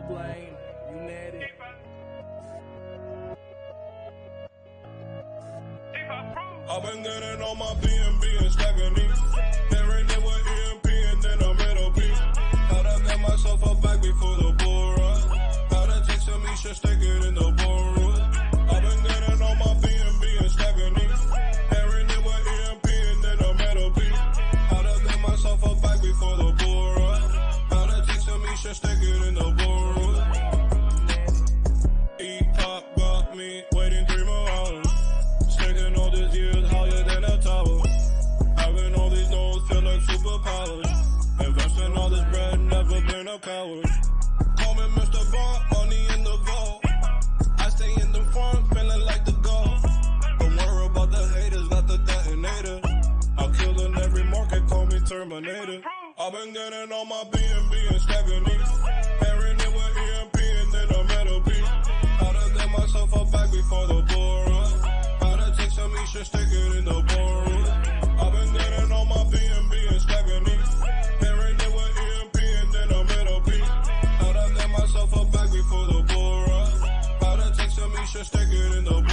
blame, you net it. I've been getting on my BNB and stacking these. Pairing it with EMP and then a middle piece. How to get myself up back before the bull run. How to take some me should stick it in the bull. I've been getting on my BNB and stacking these. Pairing it with EMP and then a middle piece. How to get myself up back before the bull run. How to take some me should stick it in the bull. E-pop got me waiting 3 more hours. Sticking all these years higher than a tower. Having all these nodes feel like superpowers. Investing all this bread, never been a coward. Call me Mr. Bond, money in the vault. I stay in the farm, feeling like the goal. Don't worry about the haters, not the detonator. I'm killing every market, call me Terminator. I've been getting on my BNB and stacking these. Pairing it with EMP and then a metal piece. How to get myself up back before the bull run. How to take some me should stick it in the bull. I've been getting on my BNB and stacking these. Pairing it with EMP and then a metal piece. How to get myself up back before the bull run. How to take some me should stick it in the bull.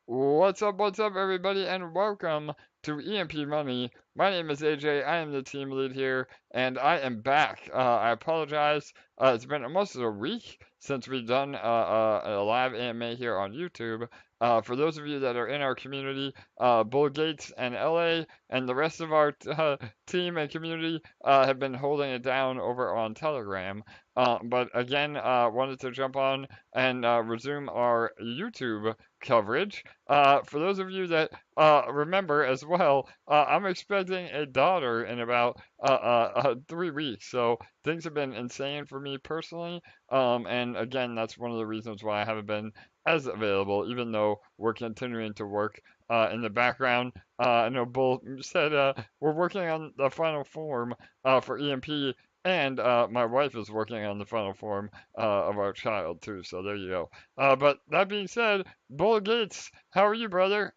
What's up, everybody, and welcome to EMP.Money. My name is AJ, I am the team lead here, and I am back. I apologize, it's been almost a week since we've done a live AMA here on YouTube. For those of you that are in our community, Bill Gates and LA and the rest of our team and community have been holding it down over on Telegram. But again, wanted to jump on and resume our YouTube coverage. For those of you that remember as well, I'm expecting a daughter in about 3 weeks. So things have been insane for me personally. And again, that's one of the reasons why I haven't been as available, even though we're continuing to work in the background. I know Bull said we're working on the final form for EMP. And my wife is working on the final form of our child too, so there you go. But that being said, Bull Gates, how are you, brother?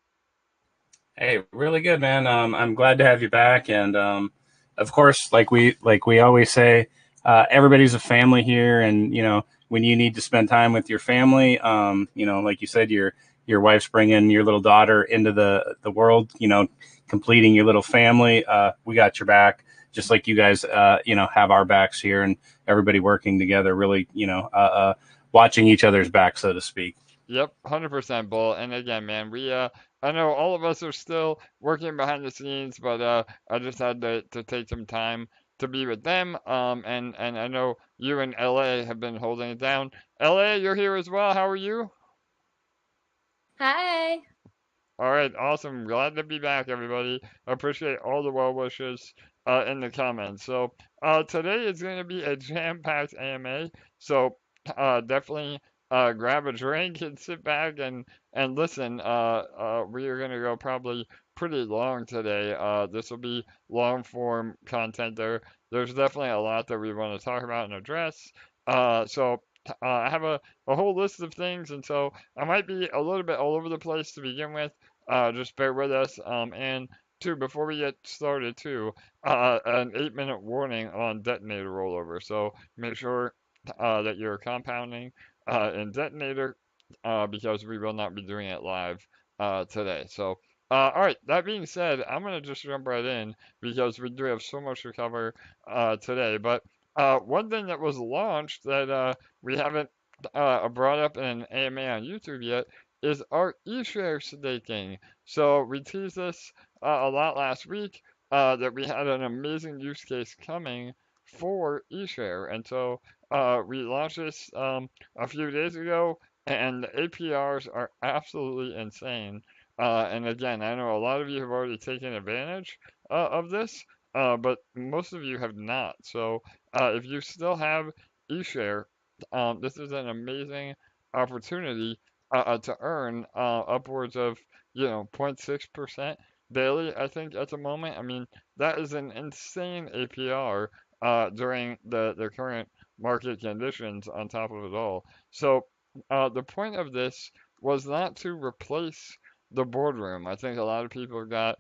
Hey, really good, man. I'm glad to have you back, and of course, like we always say, everybody's a family here, and when you need to spend time with your family, like you said, your wife's bringing your little daughter into the world, completing your little family. We got your back. Just like you guys, have our backs here, and everybody working together, really, watching each other's back, so to speak. Yep, 100% Bull. And again, man, I know all of us are still working behind the scenes, but I just had to take some time to be with them. And I know you in LA have been holding it down. LA, you're here as well. How are you? Hi. All right, awesome. Glad to be back, everybody. I appreciate all the well wishes in the comments. So today is going to be a jam-packed AMA. So definitely grab a drink and sit back and listen. We are going to go probably pretty long today. This will be long-form content. There's definitely a lot that we want to talk about and address. So I have a whole list of things, and so I might be a little bit all over the place to begin with. Just bear with us. And two, before we get started, too, an 8-minute warning on detonator rollover. So make sure that you're compounding in detonator because we will not be doing it live today. So, all right, that being said, I'm going to just jump right in because we do have so much to cover today. But one thing that was launched that we haven't brought up in an AMA on YouTube yet is our Eshare staking. So we teased this a lot last week that we had an amazing use case coming for Eshare. And so we launched this a few days ago, and the APRs are absolutely insane. And again, I know a lot of you have already taken advantage of this, but most of you have not. So if you still have Eshare, this is an amazing opportunity to earn upwards of 0.6% daily. I think at the moment, I mean that is an insane APR during the current market conditions on top of it all. So the point of this was not to replace the boardroom. I think a lot of people got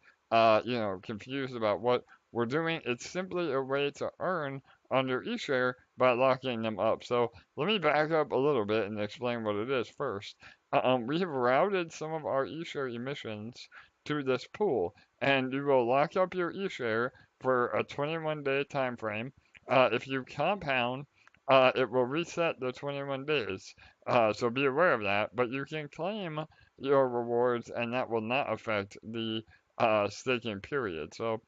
confused about what we're doing. It's simply a way to earn on your eShare by locking them up. So let me back up a little bit and explain what it is first. We have routed some of our eShare emissions to this pool, and you will lock up your eShare for a 21-day time frame. If you compound, it will reset the 21 days. So be aware of that. But you can claim your rewards, and that will not affect the staking period. So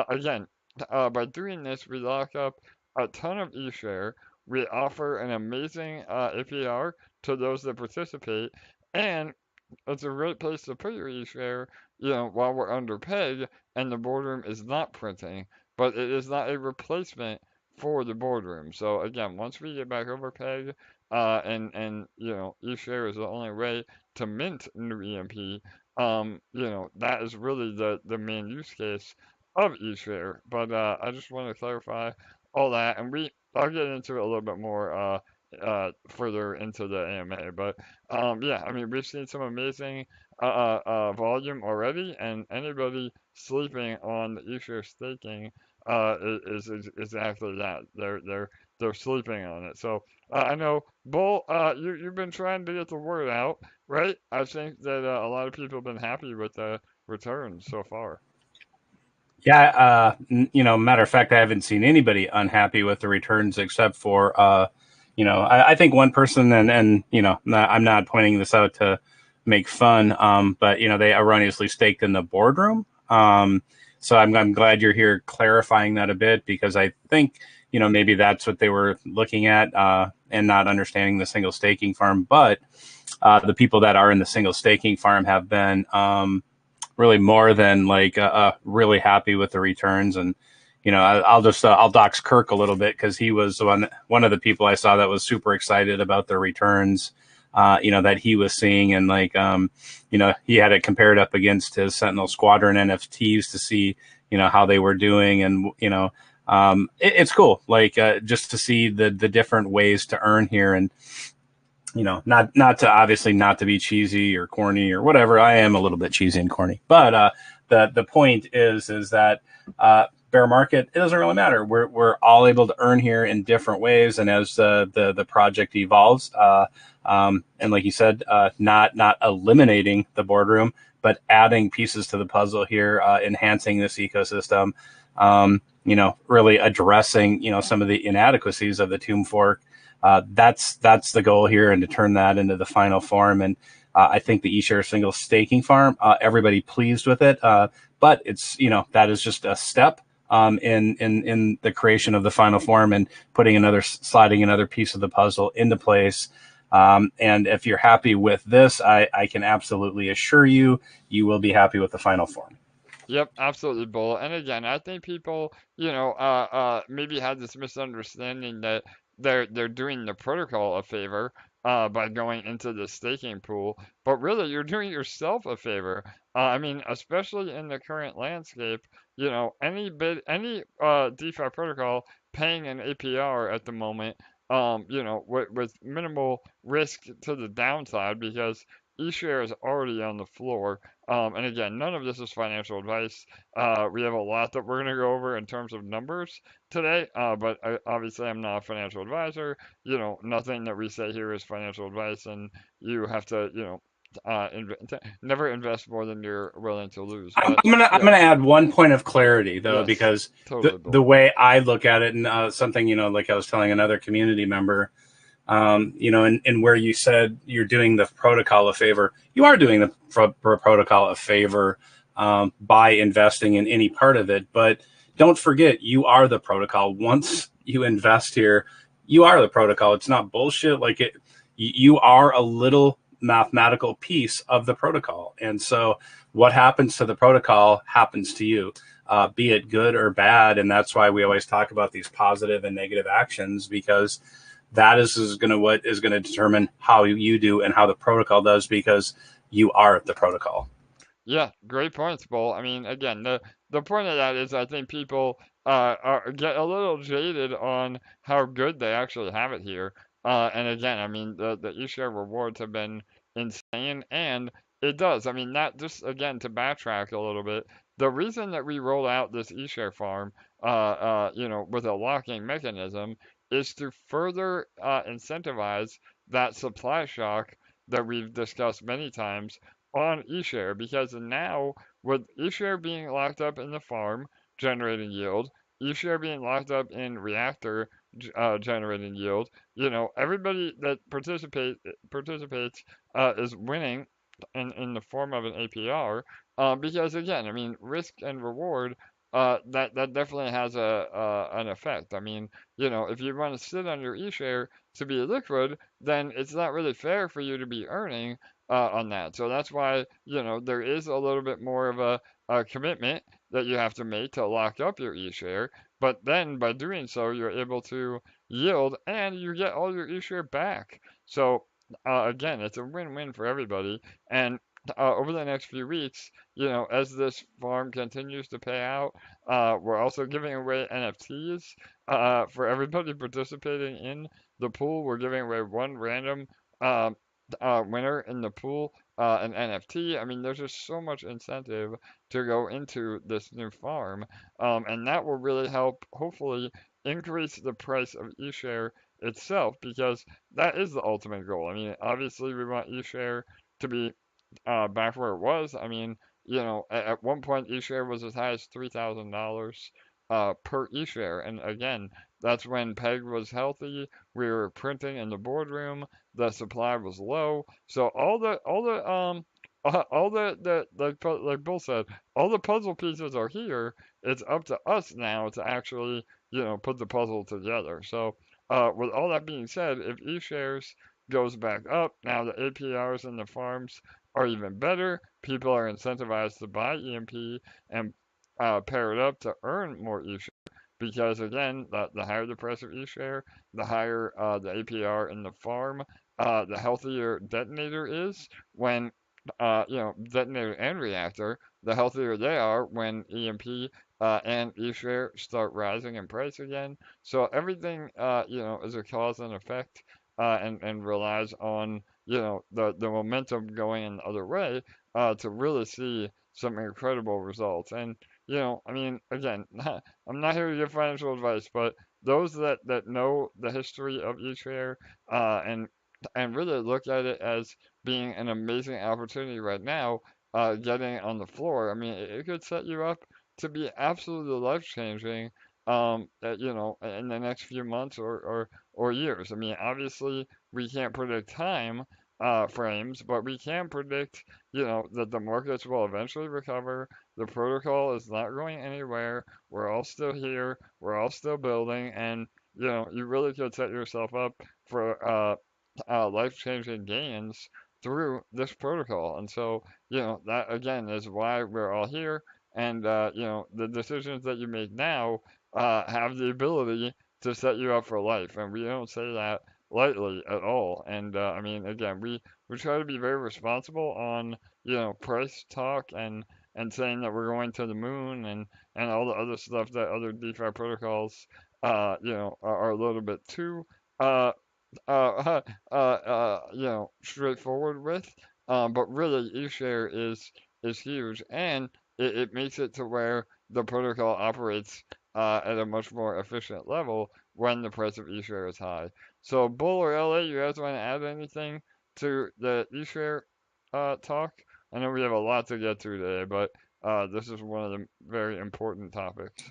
again, by doing this, we lock up a ton of eShare. We offer an amazing APR to those that participate, and it's a great place to put your eShare, while we're under peg and the boardroom is not printing, but it is not a replacement for the boardroom. So again, once we get back over peg, and eShare is the only way to mint new EMP. That is really the main use case of eShare. But I just want to clarify all that, and I'll get into it a little bit more further into the AMA. But yeah, I mean, we've seen some amazing volume already, and anybody sleeping on the eShare staking is exactly that. They're sleeping on it. So I know, Bull, you've been trying to get the word out, right? I think that a lot of people have been happy with the returns so far. Yeah, matter of fact, I haven't seen anybody unhappy with the returns except for, I think one person, and I'm not pointing this out to make fun, but they erroneously staked in the boardroom. So I'm glad you're here clarifying that a bit, because I think maybe that's what they were looking at, and not understanding the single staking farm. But the people that are in the single staking farm have been really more than really happy with the returns. And I'll dox Kirk a little bit, because he was one of the people I saw that was super excited about the returns that he was seeing, and he had it compared up against his Sentinel Squadron NFTs to see how they were doing. And it's cool, just to see the different ways to earn here. And not to, obviously, not to be cheesy or corny or whatever. I am a little bit cheesy and corny, but the point is that bear market, it doesn't really matter. We're all able to earn here in different ways, and as the project evolves, and like you said, not eliminating the boardroom, but adding pieces to the puzzle here, enhancing this ecosystem, really addressing some of the inadequacies of the Tomb Fork. That's the goal here, and to turn that into the final form. And I think the eShare single staking farm, everybody pleased with it, but it's that is just a step in the creation of the final form, and sliding another piece of the puzzle into place. And if you're happy with this, I can absolutely assure you will be happy with the final form. Yep, absolutely, Bull. And again, I think people, maybe had this misunderstanding that they're doing the protocol a favor by going into the staking pool, but really you're doing yourself a favor. I mean, especially in the current landscape, any DeFi protocol paying an APR at the moment, with minimal risk to the downside, because eShare is already on the floor. And again, none of this is financial advice. We have a lot that we're going to go over in terms of numbers today, but obviously I'm not a financial advisor. Nothing that we say here is financial advice, and you have to, never invest more than you're willing to lose. But, I'm gonna add one point of clarity, though, yes, because totally, the way I look at it, and something like I was telling another community member, and where you said you're doing the protocol a favor, you are doing the protocol a favor by investing in any part of it. But don't forget, you are the protocol. Once you invest here, you are the protocol. It's not bullshit. You are a little mathematical piece of the protocol. And so what happens to the protocol happens to you, be it good or bad. And that's why we always talk about these positive and negative actions, because that is what is going to determine how you do and how the protocol does, because you are the protocol. Yeah, great points, Bull. I mean, again, the the point of that is I think people get a little jaded on how good they actually have it here. And again, I mean, the eShare rewards have been insane, and it does. I mean, not just again to backtrack a little bit. The reason that we rolled out this eShare farm, with a locking mechanism, is to further incentivize that supply shock that we've discussed many times on eShare, because now with eShare being locked up in the farm generating yield, eShare being locked up in Reactor generating yield, everybody that participates is winning in the form of an APR, because again, I mean, risk and reward. That definitely has an effect. I mean, if you want to sit on your eShare to be liquid, then it's not really fair for you to be earning on that. So that's why, there is a little bit more of a commitment that you have to make to lock up your eShare. But then by doing so, you're able to yield and you get all your eShare back. So again, it's a win-win for everybody. And over the next few weeks, as this farm continues to pay out, we're also giving away NFTs for everybody participating in the pool. We're giving away one random winner in the pool, an NFT. I mean, there's just so much incentive to go into this new farm, and that will really help, hopefully, increase the price of eShare itself, because that is the ultimate goal. I mean, obviously, we want eShare to be back where it was. I mean, at one point, eShare was as high as $3,000 per eShare, and again, that's when Peg was healthy. We were printing in the boardroom. The supply was low. So like Bill said, all the puzzle pieces are here. It's up to us now to actually, put the puzzle together. So, with all that being said, if eShares goes back up, now the APRs in the farms are even better. People are incentivized to buy EMP and pair it up to earn more eShare. Because again, the higher the price of eShare, the higher the APR in the farm, the healthier Detonator is when, Detonator and Reactor, the healthier they are when EMP and eShare start rising in price again. So everything, is a cause and effect, and relies on, the momentum going in the other way to really see some incredible results. And, I mean, again, I'm not here to give financial advice, but those that know the history of eShare and really look at it as being an amazing opportunity right now, getting on the floor. I mean, it could set you up to be absolutely life changing, in the next few months or years. I mean, obviously, we can't predict time frames, but we can predict, that the markets will eventually recover. The protocol is not going anywhere. We're all still here. We're all still building, and you really could set yourself up for life-changing gains through this protocol. And so, that again is why we're all here. And the decisions that you make now have the ability to set you up for life. And we don't say that lightly at all. And I mean, again, we try to be very responsible on, price talk and saying that we're going to the moon and all the other stuff that other DeFi protocols, are a little bit too uh, straightforward with. But really, eShare is huge, and it makes it to where the protocol operates at a much more efficient level when the price of eShare is high. So, Bull or LA, you guys want to add anything to the eShare talk? I know we have a lot to get to today, but this is one of the very important topics.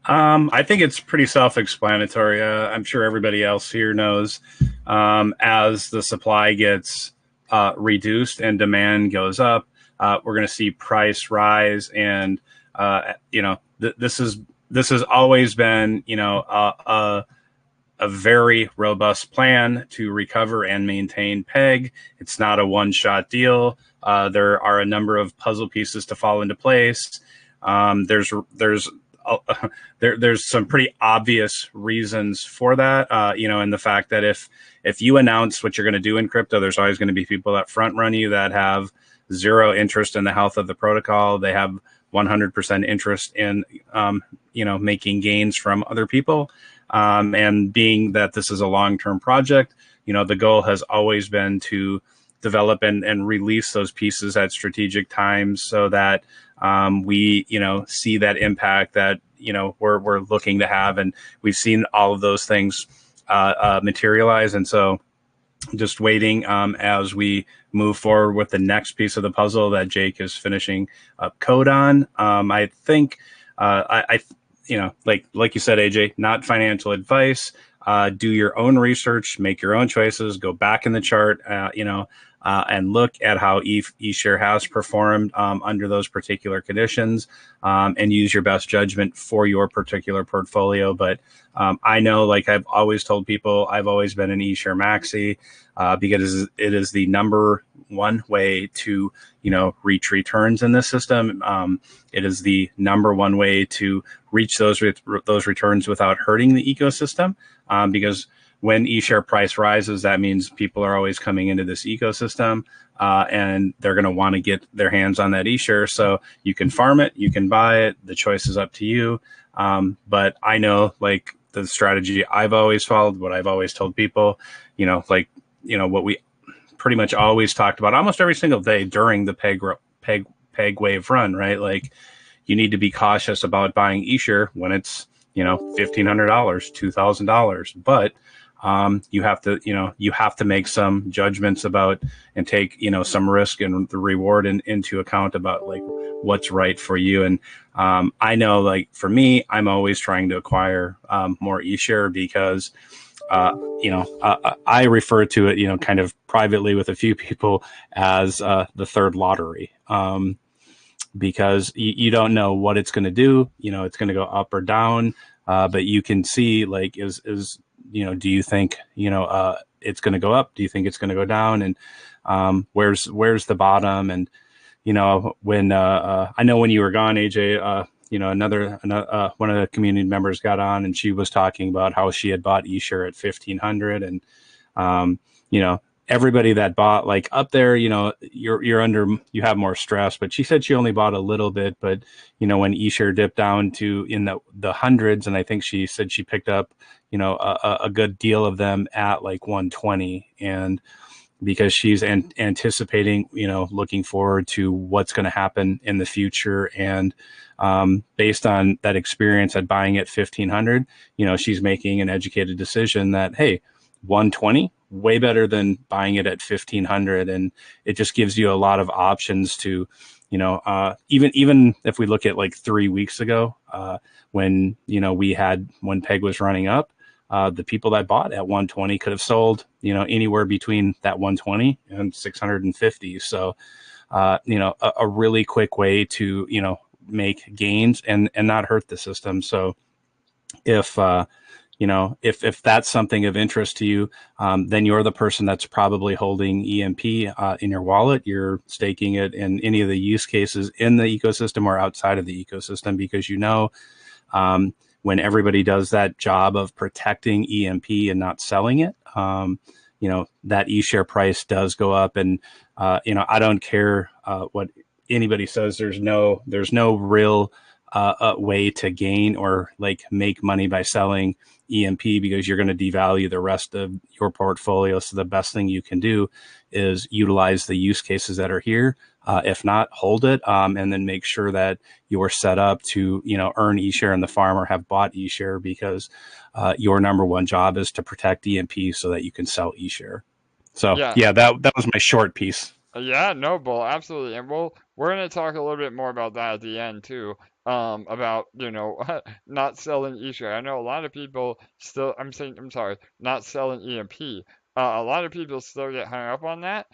I think it's pretty self-explanatory. I'm sure everybody else here knows, as the supply gets reduced and demand goes up, we're going to see price rise. And this has always been a very robust plan to recover and maintain PEG. It's not a one-shot deal. There are a number of puzzle pieces to fall into place. There's some pretty obvious reasons for that, and the fact that if you announce what you're going to do in crypto, there's always going to be people that front run you that have zero interest in the health of the protocol. They have 100% interest in, making gains from other people. And being that this is a long-term project, the goal has always been to develop and release those pieces at strategic times so that we, see that impact that, we're looking to have. And we've seen all of those things materialize. And so just waiting as we move forward with the next piece of the puzzle that Jake is finishing up code on. I think, like you said, AJ, not financial advice. Do your own research, make your own choices, go back in the chart, and look at how Eshare has performed under those particular conditions, and use your best judgment for your particular portfolio. But I know, like I've always told people, I've always been an Eshare maxi because it is the number one way to, reach returns in this system. It is the number one way to reach those returns without hurting the ecosystem, because when eShare price rises, that means people are always coming into this ecosystem, and they're going to want to get their hands on that eShare. So you can farm it, you can buy it. The choice is up to you. But I know, like, the strategy I've always followed, what I've always told people, what we pretty much always talked about almost every single day during the peg wave run, right? Like, you need to be cautious about buying eShare when it's, $1,500, $2,000, but you have to make some judgments about and take, some risk and the reward into account about like what's right for you. And I know, like, for me, I'm always trying to acquire more eShare because I refer to it, kind of privately with a few people as the third lottery, because you don't know what it's going to do. It's going to go up or down, but you can see, like, do you think, it's going to go up? Do you think it's going to go down? And where's the bottom? And, when I know when you were gone, AJ, another one of the community members got on, and she was talking about how she had bought eShare at 1,500, and everybody that bought, like, up there, you have more stress. But she said she only bought a little bit, but when eShare dipped down to in the hundreds, and I think she said she picked up a good deal of them at like 120, and because she's anticipating, looking forward to what's going to happen in the future. And based on that experience at buying at 1,500, she's making an educated decision that, hey, 120, way better than buying it at 1,500. And it just gives you a lot of options to, even if we look at like 3 weeks ago, when, when PEG was running up, the people that bought at 120 could have sold, anywhere between that 120 and 650. So, a really quick way to, make gains and not hurt the system. So if that's something of interest to you, then you're the person that's probably holding EMP in your wallet. You're staking it in any of the use cases in the ecosystem or outside of the ecosystem, because when everybody does that job of protecting EMP and not selling it, that eShare price does go up. And, I don't care what anybody says. There's no real way to gain or like make money by selling EMP, because you're going to devalue the rest of your portfolio. So the best thing you can do is utilize the use cases that are here. If not, hold it, and then make sure that you're set up to, earn eShare in the farm or have bought eShare, because your number one job is to protect EMP so that you can sell eShare. So yeah, that was my short piece. Yeah, no, Bull, absolutely. And we're going to talk a little bit more about that at the end too, about, not selling eShare. I know a lot of people still, not selling EMP. A lot of people still get hung up on that,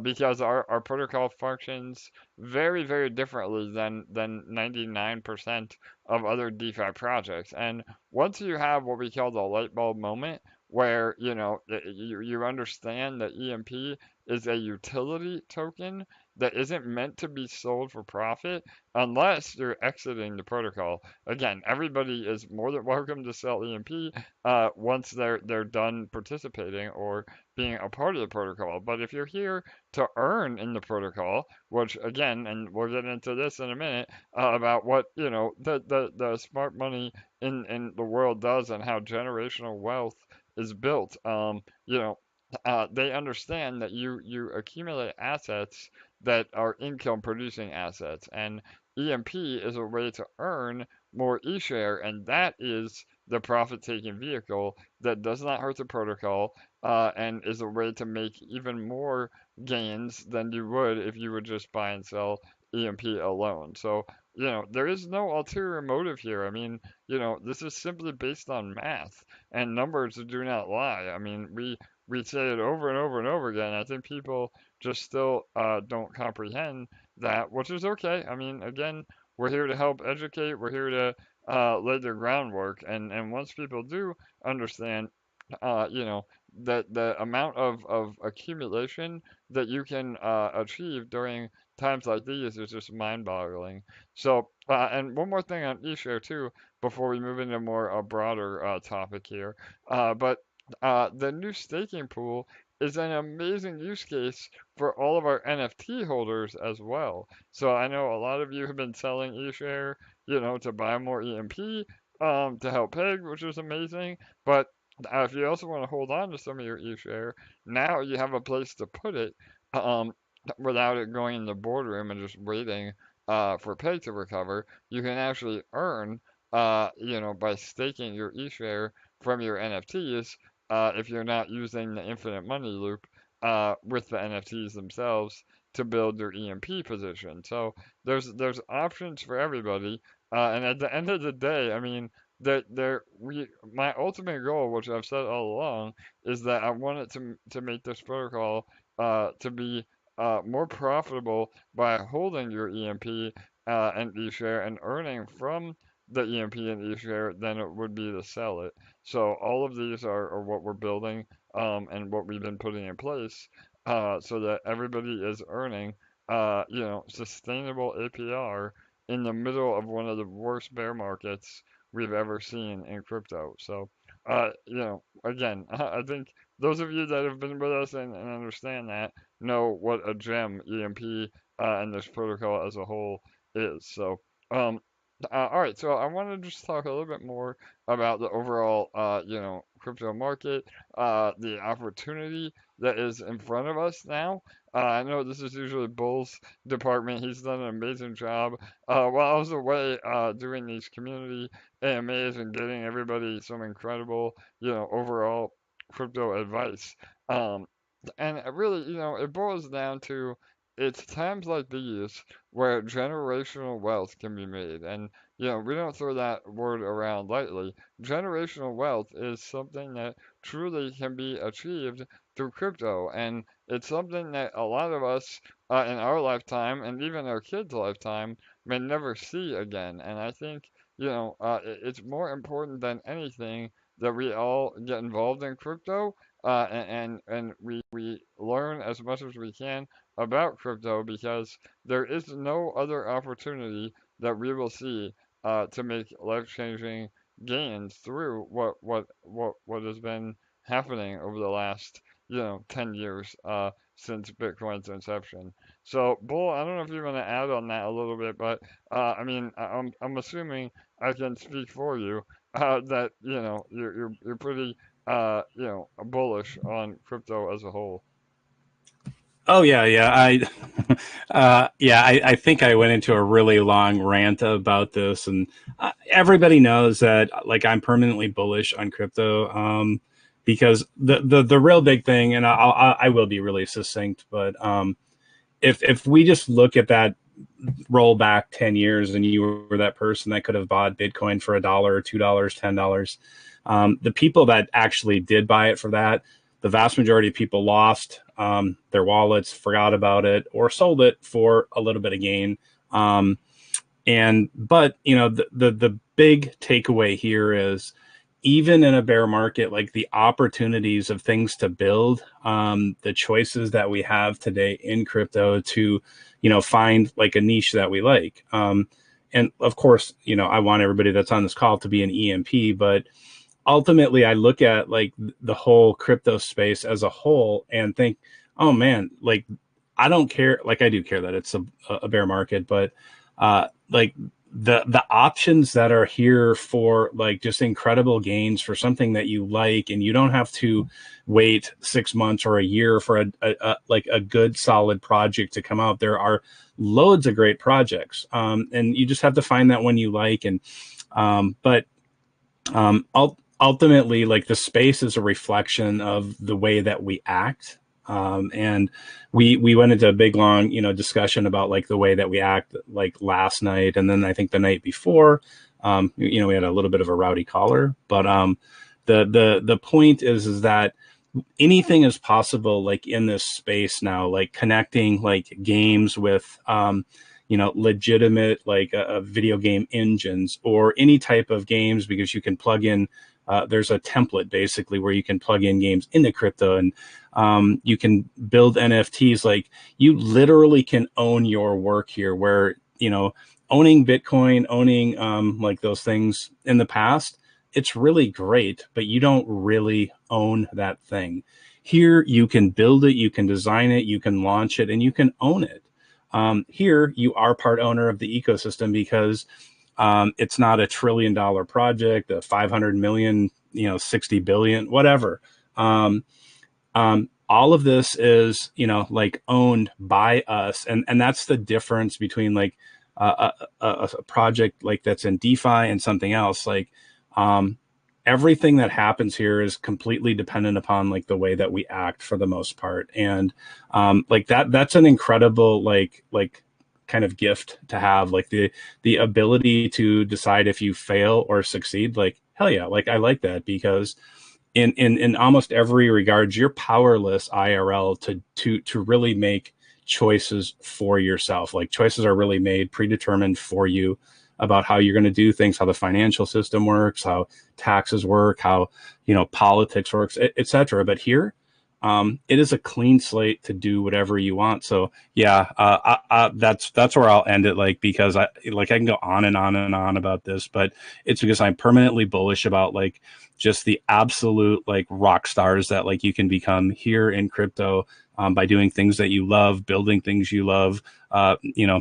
because our protocol functions very, very differently than 99% of other DeFi projects. And once you have what we call the light bulb moment, where, you know, you understand that EMP is a utility token that isn't meant to be sold for profit unless you're exiting the protocol. Again, everybody is more than welcome to sell EMP once they're done participating or being a part of the protocol. But if you're here to earn in the protocol, which again, and we'll get into this in a minute, about what, you know, the smart money in the world does and how generational wealth is built. You know, they understand that you accumulate assets that are income producing assets, and EMP is a way to earn more eShare, and that is the profit taking vehicle that does not hurt the protocol, and is a way to make even more gains than you would if you would just buy and sell EMP alone. So, you know, there is no ulterior motive here. I mean, you know, this is simply based on math, and numbers do not lie. I mean, we say it over and over and over again. I think people just still don't comprehend that, which is okay. I mean, again, we're here to help educate. We're here to lay the groundwork, and once people do understand, you know, that the amount of accumulation that you can achieve during times like these is just mind-boggling. So, and one more thing on eShare too, before we move into a more broader topic here. But the new staking pool is an amazing use case for all of our NFT holders as well. So I know a lot of you have been selling eShare, you know, to buy more EMP, to help peg, which is amazing. But if you also want to hold on to some of your eShare, now you have a place to put it, um, without it going in the boardroom and just waiting for peg to recover. You can actually earn, you know, by staking your eShare from your NFTs, if you're not using the infinite money loop with the NFTs themselves to build your EMP position. So there's options for everybody, and at the end of the day, I mean, my ultimate goal, which I've said all along, is that I want it to make this protocol to be more profitable by holding your EMP and eShare and earning from the EMP and eShare than it would be to sell it. So all of these are what we're building, and what we've been putting in place, so that everybody is earning, you know, sustainable APR in the middle of one of the worst bear markets we've ever seen in crypto. So, you know, again, I think those of you that have been with us and understand that know what a gem EMP and this protocol as a whole is. So, um, all right, so I want to just talk a little bit more about the overall, you know, crypto market, the opportunity that is in front of us now. I know this is usually Bull's department. He's done an amazing job while I was away doing these community AMAs and getting everybody some incredible, you know, overall crypto advice. Um, and it really, you know, it boils down to it's times like these where generational wealth can be made. And, you know, we don't throw that word around lightly. Generational wealth is something that truly can be achieved through crypto. And it's something that a lot of us in our lifetime and even our kids' lifetime may never see again. And I think, you know, it's more important than anything that we all get involved in crypto, and we learn as much as we can about crypto, because there is no other opportunity that we will see to make life-changing gains through what has been happening over the last, you know, 10 years since Bitcoin's inception. So, Bull, I don't know if you want to add on that a little bit, but I mean, I'm assuming I can speak for you that, you know, you're pretty you know, bullish on crypto as a whole. Oh yeah, yeah. I think I went into a really long rant about this, and everybody knows that like I'm permanently bullish on crypto, because the real big thing, and I will be really succinct, but if we just look at that roll back 10 years and you were that person that could have bought Bitcoin for $1 or $2, $10, the people that actually did buy it for that, the vast majority of people lost their wallets, forgot about it, or sold it for a little bit of gain. But you know, the big takeaway here is even in a bear market, like the opportunities of things to build, the choices that we have today in crypto to, find like a niche that we like. And of course, I want everybody that's on this call to be an EMP, but ultimately I look at like the whole crypto space as a whole and think, oh man, like I don't care. Like I do care that it's a bear market, but like the options that are here for like just incredible gains for something that you like, and you don't have to wait 6 months or a year for like a good solid project to come out. There are loads of great projects, and you just have to find that one you like. And but ultimately, like the space is a reflection of the way that we act. And we went into a big long discussion about like the way that we act like last night, and then I think the night before, we had a little bit of a rowdy caller, but the point is that anything is possible like in this space now, like connecting like games with legitimate like video game engines or any type of games, because you can plug in there's a template basically where you can plug in games into crypto, and you can build NFTs. Like you literally can own your work here, where owning Bitcoin, owning like those things in the past, it's really great, but you don't really own that thing. Here you can build it, you can design it, you can launch it, and you can own it. Here you are part owner of the ecosystem, because it's not a $1 trillion project, a 500 million, 60 billion, whatever. All of this is, like owned by us. And that's the difference between like a project like that's in DeFi and something else. Like everything that happens here is completely dependent upon like the way that we act for the most part. And like that's an incredible, like kind of gift to have, like the ability to decide if you fail or succeed. Like, hell yeah. Like, I like that, because in almost every regard, you're powerless IRL to really make choices for yourself. Like choices are really made predetermined for you about how you're going to do things, how the financial system works, how taxes work, how, politics works, et cetera. But here, it is a clean slate to do whatever you want. So yeah, that's where I'll end it. Like, because I can go on and on and on about this, but it's because I'm permanently bullish about like just the absolute like rock stars that like you can become here in crypto, by doing things that you love, building things you love,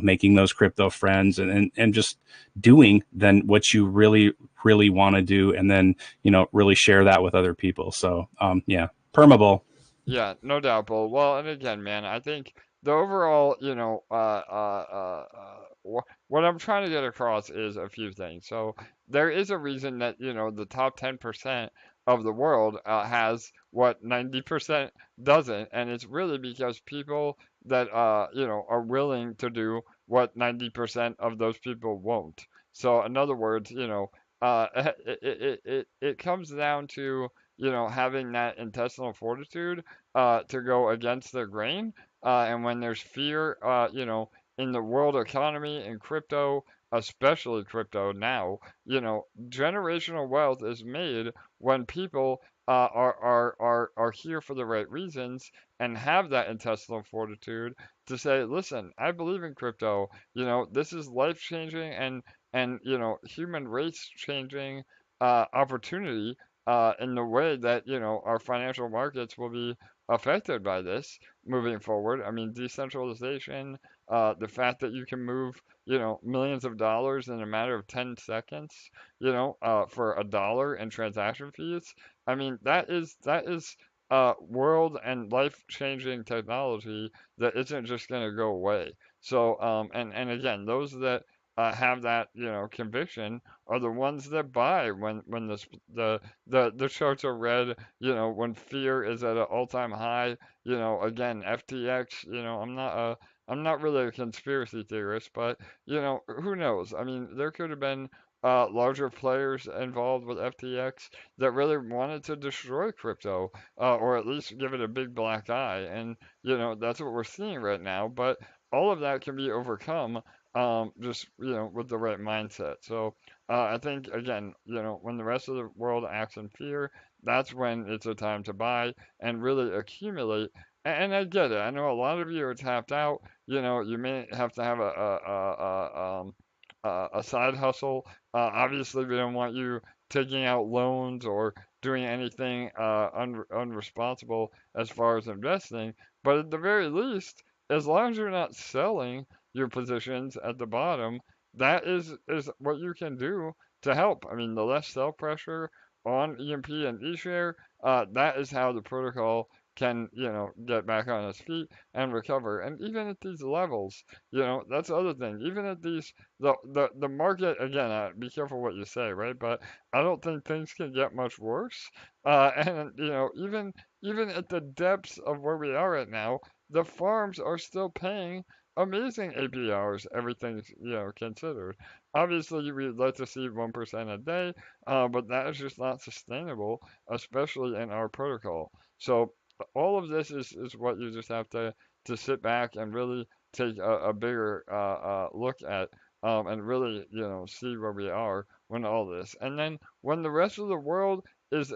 making those crypto friends, and just doing then what you really, really want to do. And then, really share that with other people. So yeah, permabull. Yeah, no doubt, Bull. Well, and again, man, I think the overall, what I'm trying to get across is a few things. So there is a reason that, the top 10% of the world has what 90% doesn't, and it's really because people that, are willing to do what 90% of those people won't. So in other words, it comes down to, having that intestinal fortitude to go against the grain. And when there's fear, in the world economy and crypto, especially crypto now, generational wealth is made when people are here for the right reasons and have that intestinal fortitude to say, listen, I believe in crypto. This is life changing and human race changing opportunity in the way that our financial markets will be affected by this moving forward. I mean, decentralization, the fact that you can move, millions of dollars in a matter of 10 seconds, for $1 in transaction fees. I mean, that is world and life-changing technology that isn't just going to go away. So, and again, those that have that, conviction are the ones that buy when the charts are red, when fear is at an all-time high, again, FTX, I'm not really a conspiracy theorist, but who knows? I mean, there could have been larger players involved with FTX that really wanted to destroy crypto, or at least give it a big black eye, and that's what we're seeing right now. But all of that can be overcome just with the right mindset. So I think again, when the rest of the world acts in fear, that's when it's a time to buy and really accumulate. And I get it. I know a lot of you are tapped out. You may have to have a side hustle. Obviously, we don't want you taking out loans or doing anything unresponsible as far as investing. But at the very least, as long as you're not selling your positions at the bottom, that is what you can do to help. I mean, the less sell pressure on EMP and Eshare, that is how the protocol can, get back on its feet and recover. And even at these levels, that's the other thing. Even at these, the market, again, be careful what you say, right? But I don't think things can get much worse. And, even at the depths of where we are right now, the farms are still paying amazing APRs, everything's, considered. Obviously, we'd like to see 1% a day, but that is just not sustainable, especially in our protocol. So all of this is what you just have to sit back and really take a bigger look at, and really, see where we are when all this. And then when the rest of the world is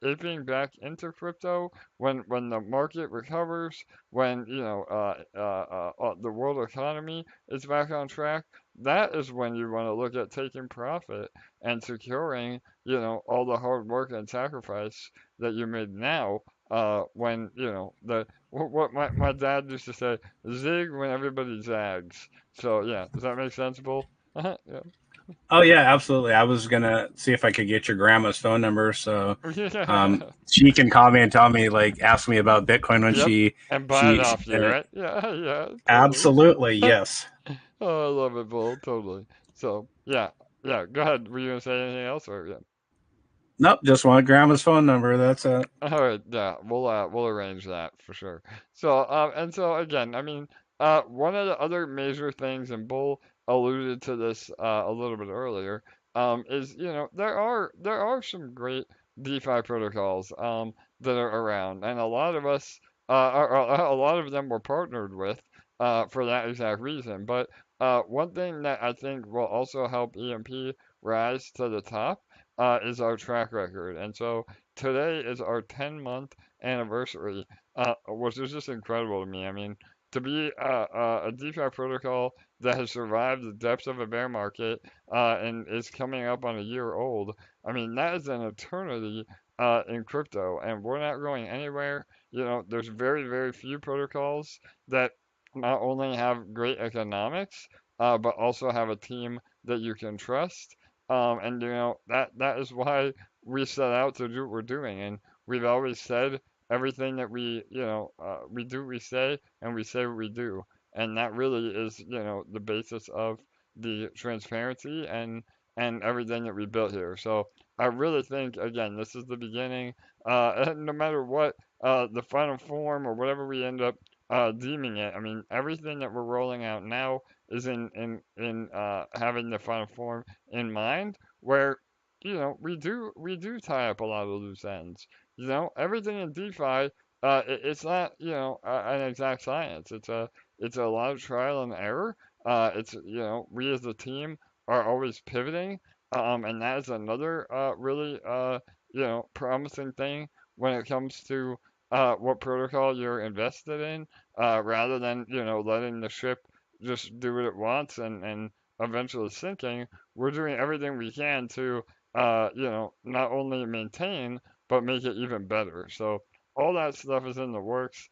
aping back into crypto, when the market recovers, when the world economy is back on track, that is when you want to look at taking profit and securing, all the hard work and sacrifice that you made now. When what my dad used to say, zig when everybody zags. So yeah, does that make sense, Bull? Yeah. Oh yeah, absolutely. I was gonna see if I could get your grandma's phone number so Yeah. she can call me and tell me, like, ask me about Bitcoin when Yep. she And buy it she off you, right? Yeah, yeah, totally. absolutely, yes. Oh, I love it, Bull. Totally. So yeah, yeah. Go ahead. Were you gonna say anything else, or yeah? Nope, just want grandma's phone number. That's it. All right, yeah, we'll arrange that for sure. So and so again, I mean, one of the other major things, and Bull alluded to this a little bit earlier, is there are some great DeFi protocols that are around, and a lot of us a lot of them were partnered with for that exact reason. But one thing that I think will also help EMP rise to the top is our track record, and so today is our 10-month anniversary, which is just incredible to me. I mean, to be a DeFi protocol that has survived the depths of a bear market and is coming up on a year old, I mean, that is an eternity in crypto, and we're not going anywhere. There's very, very few protocols that not only have great economics, but also have a team that you can trust. And that is why we set out to do what we're doing. And we've always said everything that we do, we say, and we say what we do. And that really is, the basis of the transparency and everything that we built here. So I really think, again, this is the beginning. And no matter what the final form or whatever we end up deeming it, I mean, everything that we're rolling out now is in having the final form in mind, where we do tie up a lot of loose ends. Everything in DeFi, it's not an exact science. It's a lot of trial and error. It's we as a team are always pivoting, and that is another really promising thing when it comes to what protocol you're invested in, rather than letting the ship just do what it wants and eventually sinking. We're doing everything we can to not only maintain, but make it even better. So all that stuff is in the works.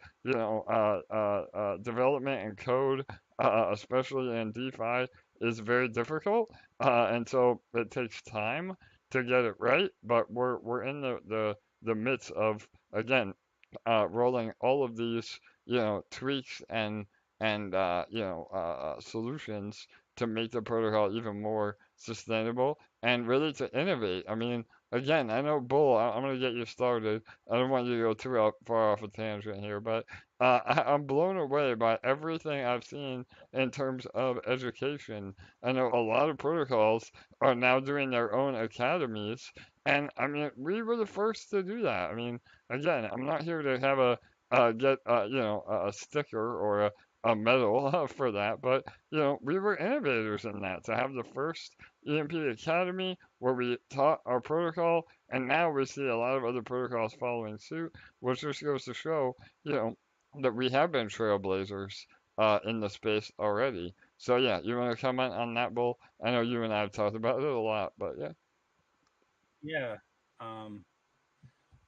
Development and code, especially in DeFi, is very difficult, and so it takes time to get it right. But we're in the midst of, again, rolling all of these tweaks and solutions to make the protocol even more sustainable and really to innovate. I mean, again, I know, Bull, I'm going to get you started. I don't want you to go too far off a tangent here, but I'm blown away by everything I've seen in terms of education. I know a lot of protocols are now doing their own academies, and I mean, we were the first to do that. I mean, again, I'm not here to have a get a sticker or a medal for that, but we were innovators in that to have the first EMP Academy where we taught our protocol, and now we see a lot of other protocols following suit, which just goes to show, that we have been trailblazers in the space already. So yeah, you want to comment on that, Bull? I know you and I have talked about it a lot, but yeah. Yeah. Um,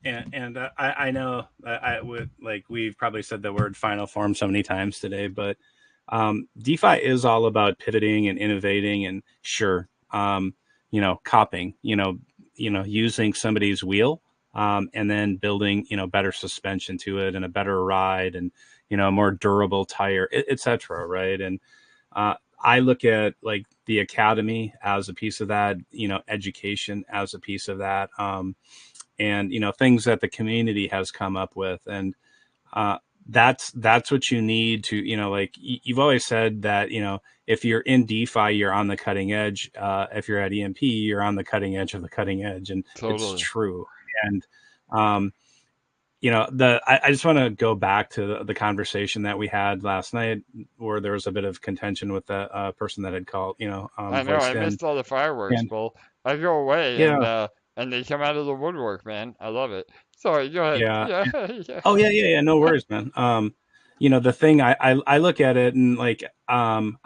and I know I would like we've probably said the word final form so many times today, but DeFi is all about pivoting and innovating and sure, copying, using somebody's wheel, and then building, better suspension to it and a better ride and, a more durable tire, etc. Right. And I look at like the academy as a piece of that, education as a piece of that. And things that the community has come up with, and uh, that's what you need to like you've always said that if you're in DeFi you're on the cutting edge, if you're at EMP you're on the cutting edge of the cutting edge, and it's Totally. true. And um, I just want to go back to the conversation that we had last night where there was a bit of contention with the person that had called, I know, I voiced in. missed all the fireworks, And Bull. I go away yeah, and they come out of the woodwork, man. I love it. Sorry, go ahead. yeah. Yeah, yeah. Oh yeah. No worries, man. The thing I look at it and like I'm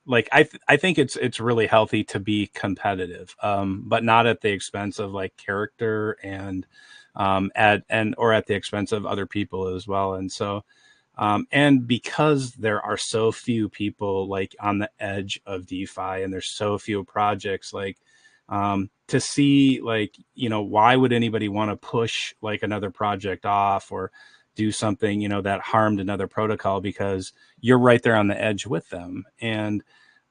like I think it's really healthy to be competitive, but not at the expense of like character and or at the expense of other people as well. And so and because there are so few people like on the edge of DeFi and there's so few projects like to see like why would anybody want to push like another project off or do something that harmed another protocol, because you're right there on the edge with them. And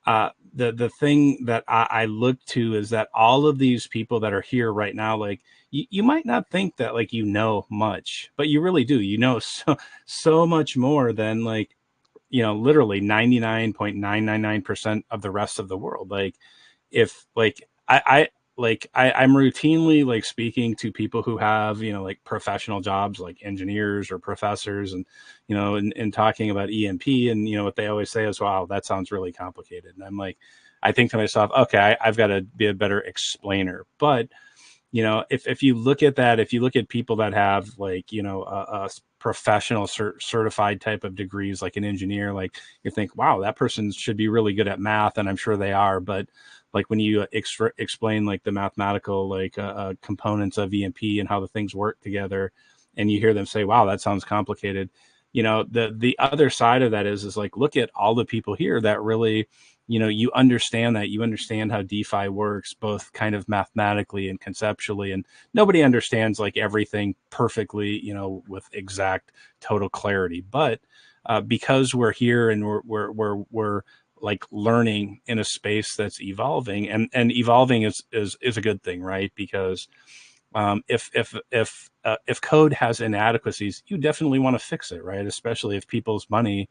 the thing that I look to is that all of these people that are here right now, like you might not think that like much, but you really do. So much more than like literally 99.999% of the rest of the world. Like if like I'm routinely like speaking to people who have like professional jobs like engineers or professors, and and talking about EMP, and what they always say is, wow, that sounds really complicated. And I'm like, I think to myself, okay, I've got to be a better explainer. But if you look at that, if you look at people that have like a professional certified type of degrees like an engineer, like you think, wow, that person should be really good at math, and I'm sure they are. But like when you explain like the mathematical like components of EMP and how the things work together, and you hear them say, wow, that sounds complicated, the other side of that is like, look at all the people here that really you understand how DeFi works, both kind of mathematically and conceptually. And nobody understands like everything perfectly, with exact total clarity. But because we're here and we're like learning in a space that's evolving, and evolving is a good thing, right? Because if code has inadequacies, you definitely want to fix it, right? Especially if people's money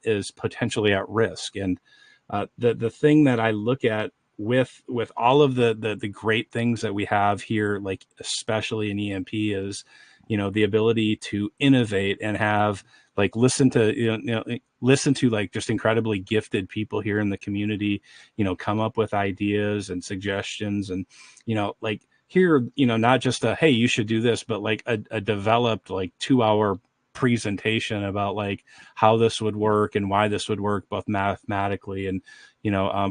is potentially at risk. And the thing that I look at with all of the great things that we have here, like especially in EMP, is the ability to innovate and have like listen to like just incredibly gifted people here in the community, come up with ideas and suggestions, and like here, not just a hey, you should do this, but like a developed like 2-hour presentation about like how this would work and why this would work both mathematically and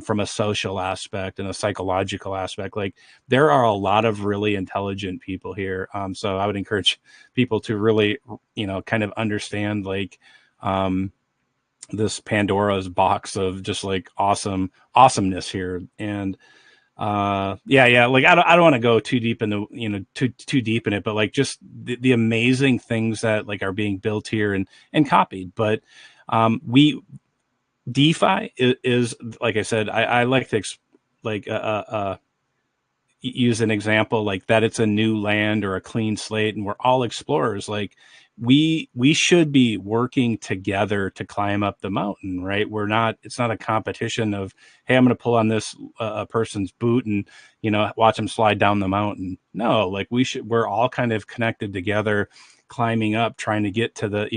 from a social aspect and a psychological aspect. Like there are a lot of really intelligent people here, so I would encourage people to really kind of understand like this Pandora's box of just like awesomeness here. And yeah, like I don't want to go too deep in the too deep in it, but like just the amazing things that like are being built here and copied. But we DeFi is like I said, I like to use an example like that. It's a new land or a clean slate, and we're all explorers. Like we should be working together to climb up the mountain, right? It's not a competition of, hey, I'm going to pull on this person's boot and watch them slide down the mountain. No, like we're all kind of connected together, climbing up, trying to get to the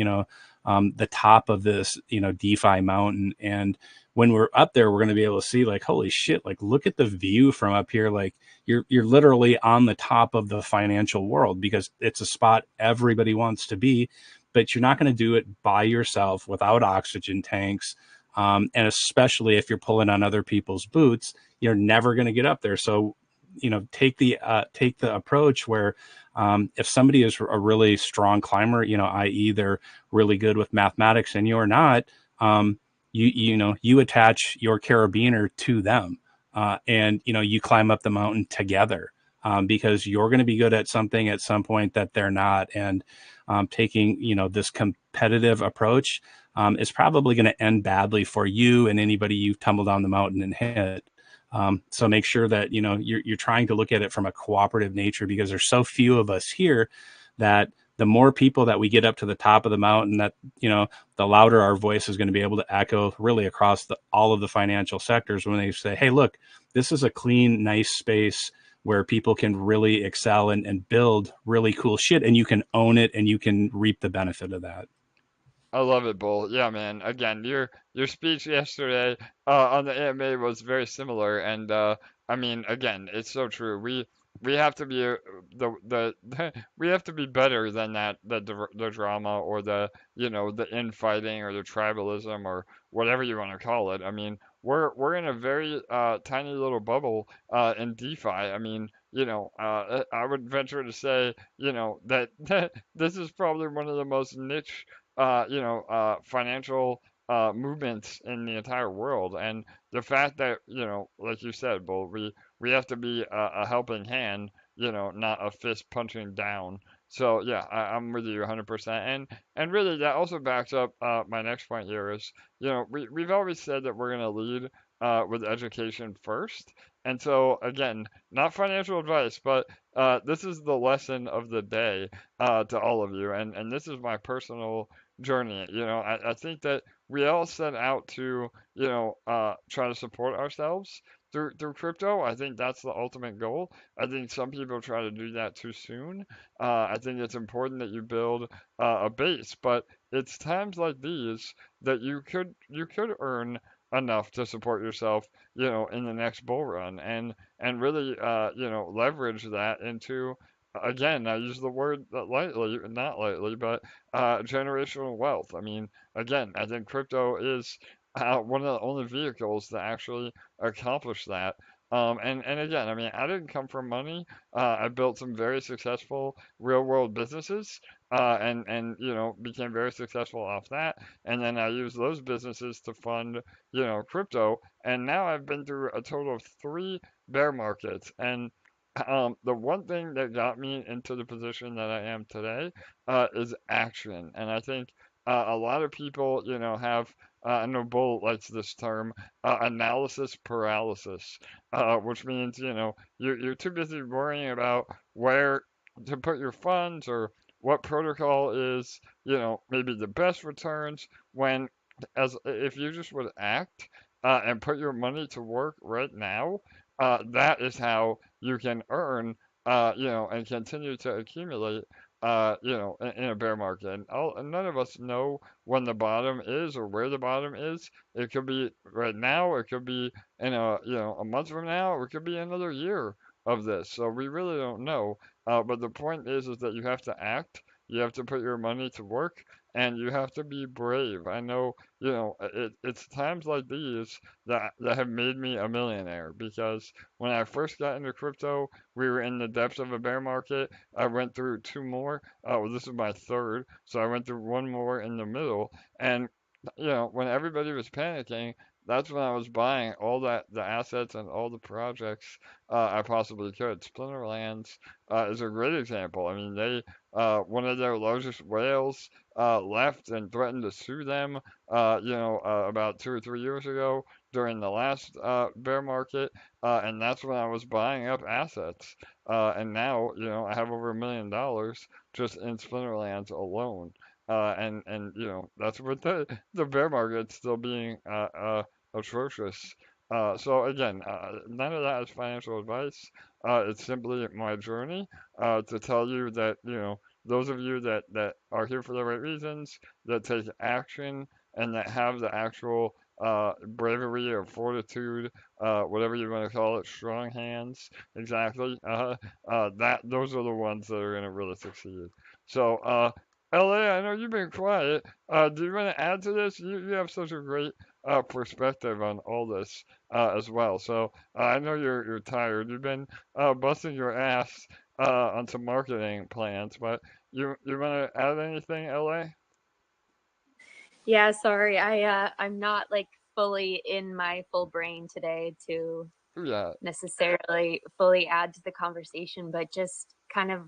the top of this, DeFi mountain. And when we're up there, we're going to be able to see like, holy shit, like look at the view from up here. Like you're literally on the top of the financial world, because it's a spot everybody wants to be, but you're not going to do it by yourself without oxygen tanks. And especially if you're pulling on other people's boots, you're never going to get up there. So, take the approach where, if somebody is a really strong climber, i.e. they're really good with mathematics and you're not, you attach your carabiner to them, and you climb up the mountain together, because you're going to be good at something at some point that they're not. And taking this competitive approach is probably going to end badly for you and anybody you tumble down the mountain and hit. So make sure that you're trying to look at it from a cooperative nature, because there's so few of us here that the more people that we get up to the top of the mountain, that the louder our voice is going to be able to echo really across all of the financial sectors, when they say, hey, look, this is a clean, nice space where people can really excel and build really cool shit, and you can own it and you can reap the benefit of that. I love it, Bull. Yeah, man. Again, your speech yesterday on the AMA was very similar, and I mean, again, it's so true. We have to be we have to be better than that the drama, or the infighting, or the tribalism, or whatever you want to call it. I mean, we're in a very tiny little bubble in DeFi. I mean, I would venture to say, that this is probably one of the most niche financial movements in the entire world. And the fact that, like you said, Bull, we have to be a helping hand, not a fist punching down. So yeah, I'm with you 100%. And really that also backs up my next point here is, we've always said that we're going to lead with education first. And so again, not financial advice, but this is the lesson of the day to all of you. And this is my personal journey. I think that we all set out to, try to support ourselves through crypto. I think that's the ultimate goal. I think some people try to do that too soon. I think it's important that you build a base, but it's times like these that you could earn enough to support yourself, in the next bull run, and really, leverage that into, again, I use the word lightly, not lightly, but generational wealth. I mean, again, I think crypto is one of the only vehicles that actually accomplish that. And again, I mean, I didn't come from money. I built some very successful real world businesses, and became very successful off that. And then I used those businesses to fund, crypto. And now I've been through a total of three bear markets. And the one thing that got me into the position that I am today is action. And I think a lot of people, have, I know Bull likes this term, analysis paralysis, which means, you're too busy worrying about where to put your funds, or what protocol is, maybe the best returns, when, as if you just would act and put your money to work right now, that is how you can earn, and continue to accumulate, in a bear market. And none of us know when the bottom is, or where the bottom is. It could be right now, it could be in a month from now, or it could be another year of this. So we really don't know. But the point is that you have to act, you have to put your money to work, and you have to be brave. I know, it's times like these that have made me a millionaire, because when I first got into crypto, we were in the depths of a bear market. I went through two more. Well, this is my third, so I went through one more in the middle. And when everybody was panicking, that's when I was buying all the assets and all the projects I possibly could. Splinterlands is a great example. I mean, they one of their largest whales left and threatened to sue them, about 2 or 3 years ago during the last bear market, and that's when I was buying up assets. And now, I have over $1 million just in Splinterlands alone. And that's with the bear market still being atrocious. So again, none of that is financial advice. It's simply my journey to tell you that those of you that are here for the right reasons, that take action, and that have the actual bravery or fortitude, whatever you want to call it, strong hands, exactly. That those are the ones that are going to really succeed. So, LA, I know you've been quiet. Do you want to add to this? You have such a great perspective on all this as well. So I know you're tired. You've been busting your ass on some marketing plans, but you want to add anything, LA? Yeah, sorry. I'm not like fully in my full brain today to Yeah, necessarily fully add to the conversation, but just kind of